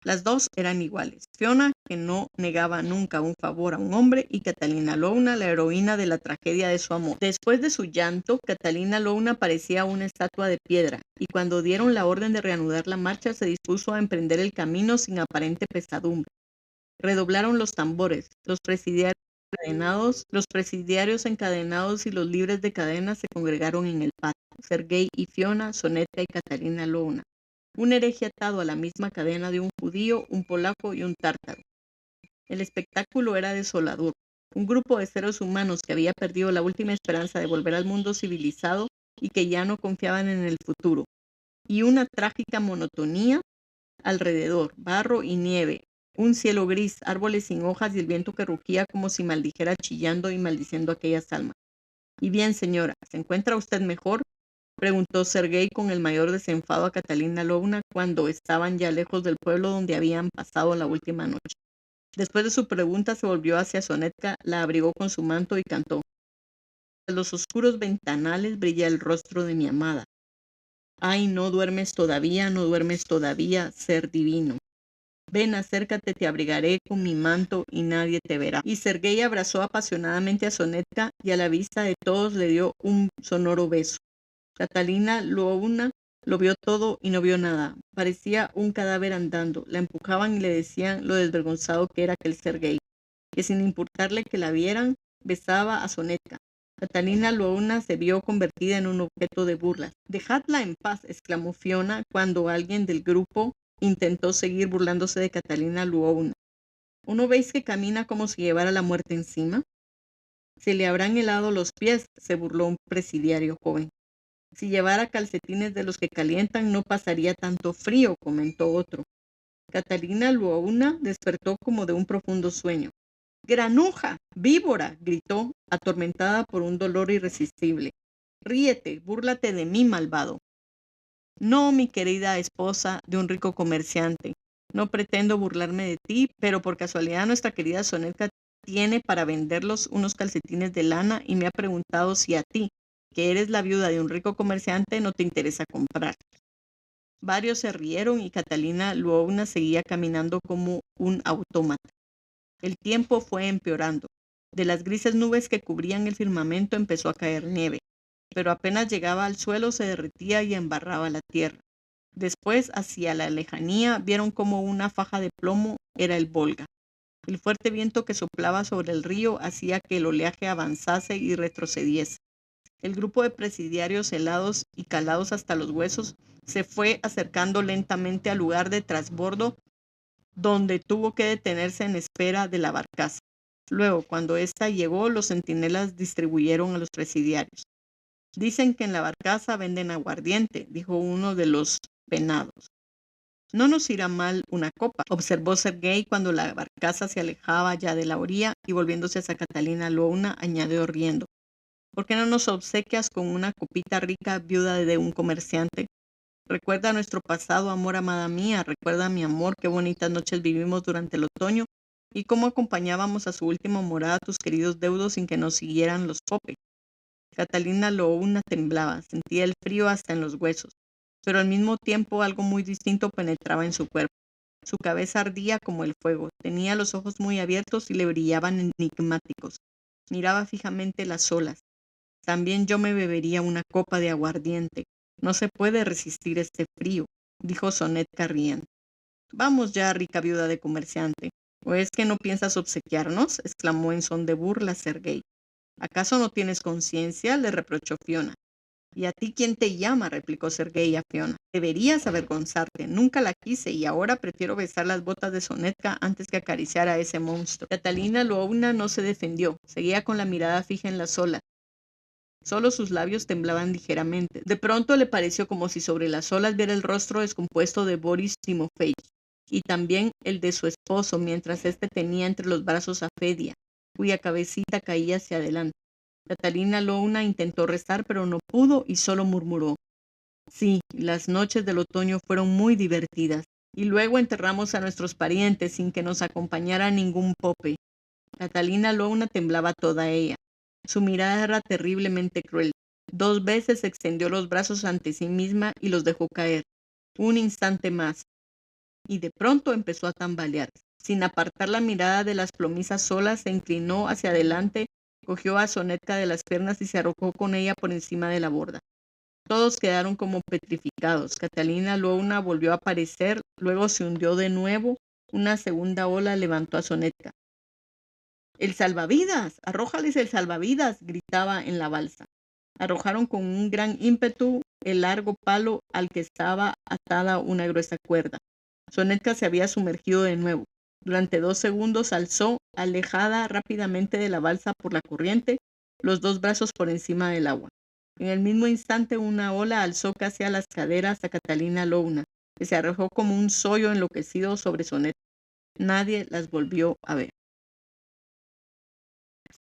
Las dos eran iguales. Fiona, que no negaba nunca un favor a un hombre, y Catalina Lvovna, la heroína de la tragedia de su amor. Después de su llanto, Catalina Lvovna parecía una estatua de piedra, y cuando dieron la orden de reanudar la marcha, se dispuso a emprender el camino sin aparente pesadumbre. Redoblaron los tambores, los presidiarios encadenados y los libres de cadenas se congregaron en el patio. Sergei y Fiona, Soneta y Catalina Lvovna. Un hereje atado a la misma cadena de un judío, un polaco y un tártaro. El espectáculo era desolador. Un grupo de seres humanos que había perdido la última esperanza de volver al mundo civilizado y que ya no confiaban en el futuro. Y una trágica monotonía alrededor, barro y nieve, un cielo gris, árboles sin hojas y el viento que rugía como si maldijera chillando y maldiciendo aquellas almas. «Y bien, señora, ¿se encuentra usted mejor?», preguntó Sergei con el mayor desenfado a Catalina Lvovna cuando estaban ya lejos del pueblo donde habían pasado la última noche. Después de su pregunta se volvió hacia Sonetka, la abrigó con su manto y cantó: «En los oscuros ventanales brilla el rostro de mi amada. Ay, no duermes todavía, ser divino. Ven, acércate, te abrigaré con mi manto y nadie te verá». Y Sergei abrazó apasionadamente a Sonetka y a la vista de todos le dio un sonoro beso. Catalina Lvovna lo vio todo y no vio nada. Parecía un cadáver andando. La empujaban y le decían lo desvergonzado que era aquel Sergei, que sin importarle que la vieran, besaba a Sonetka. Catalina Lvovna se vio convertida en un objeto de burlas. «Dejadla en paz», exclamó Fiona cuando alguien del grupo intentó seguir burlándose de Catalina Lvovna. «¿O no veis que camina como si llevara la muerte encima?» «Se le habrán helado los pies», se burló un presidiario joven. «Si llevara calcetines de los que calientan no pasaría tanto frío», comentó otro. Catalina Lvovna despertó como de un profundo sueño. «¡Granuja! ¡Víbora!», gritó, atormentada por un dolor irresistible. «Ríete, búrlate de mí, malvado». «No, mi querida esposa de un rico comerciante, no pretendo burlarme de ti, pero por casualidad nuestra querida Sonetka tiene para venderlos unos calcetines de lana y me ha preguntado si a ti, que eres la viuda de un rico comerciante, no te interesa comprar». Varios se rieron y Catalina Lvovna seguía caminando como un autómata. El tiempo fue empeorando. De las grises nubes que cubrían el firmamento empezó a caer nieve, pero apenas llegaba al suelo se derretía y embarraba la tierra. Después, hacia la lejanía, vieron como una faja de plomo era el Volga. El fuerte viento que soplaba sobre el río hacía que el oleaje avanzase y retrocediese. El grupo de presidiarios, helados y calados hasta los huesos, se fue acercando lentamente al lugar de trasbordo, donde tuvo que detenerse en espera de la barcaza. Luego, cuando ésta llegó, los centinelas distribuyeron a los presidiarios. Dicen que en la barcaza venden aguardiente, dijo uno de los venados. No nos irá mal una copa, observó Sergei cuando la barcaza se alejaba ya de la orilla, y volviéndose hacia Catalina Lwouna, añadió riendo. ¿Por qué no nos obsequias con una copita rica, viuda de un comerciante? Recuerda nuestro pasado, amor, amada mía. Recuerda, mi amor, qué bonitas noches vivimos durante el otoño y cómo acompañábamos a su última morada a tus queridos deudos sin que nos siguieran los Pope. Catalina Lwouna temblaba, sentía el frío hasta en los huesos, pero al mismo tiempo algo muy distinto penetraba en su cuerpo. Su cabeza ardía como el fuego, tenía los ojos muy abiertos y le brillaban enigmáticos. Miraba fijamente las olas. También yo me bebería una copa de aguardiente. No se puede resistir este frío, dijo Sonnetka riendo. Vamos ya, rica viuda de comerciante. ¿O es que no piensas obsequiarnos? Exclamó en son de burla Sergei. ¿Acaso no tienes conciencia? Le reprochó Fiona. ¿Y a ti quién te llama? Replicó Sergei a Fiona. Deberías avergonzarte. Nunca la quise y ahora prefiero besar las botas de Sonnetka antes que acariciar a ese monstruo. Catalina Lwouna no se defendió. Seguía con la mirada fija en las olas. Solo sus labios temblaban ligeramente. De pronto le pareció como si sobre las olas viera el rostro descompuesto de Boris Timofeich, y también el de su esposo, mientras éste tenía entre los brazos a Fedia, cuya cabecita caía hacia adelante. Catalina Lwouna intentó rezar, pero no pudo y solo murmuró. Sí, las noches del otoño fueron muy divertidas, y luego enterramos a nuestros parientes sin que nos acompañara ningún Pope. Catalina Lwouna temblaba toda ella. Su mirada era terriblemente cruel. 2 veces extendió los brazos ante sí misma y los dejó caer. Un instante más. Y de pronto empezó a tambalearse. Sin apartar la mirada de las plomizas olas, se inclinó hacia adelante, cogió a Sonnetka de las piernas y se arrojó con ella por encima de la borda. Todos quedaron como petrificados. Catalina Lwouna volvió a aparecer, luego se hundió de nuevo. Una segunda ola levantó a Sonnetka. ¡El salvavidas! ¡Arrójales el salvavidas!, gritaba en la balsa. Arrojaron con un gran ímpetu el largo palo al que estaba atada una gruesa cuerda. Sonnetka se había sumergido de nuevo. Durante 2 segundos alzó, alejada rápidamente de la balsa por la corriente, los 2 brazos por encima del agua. En el mismo instante una ola alzó casi a las caderas a Catalina Lwouna, que se arrojó como un sollo enloquecido sobre Sonnetka. Nadie las volvió a ver.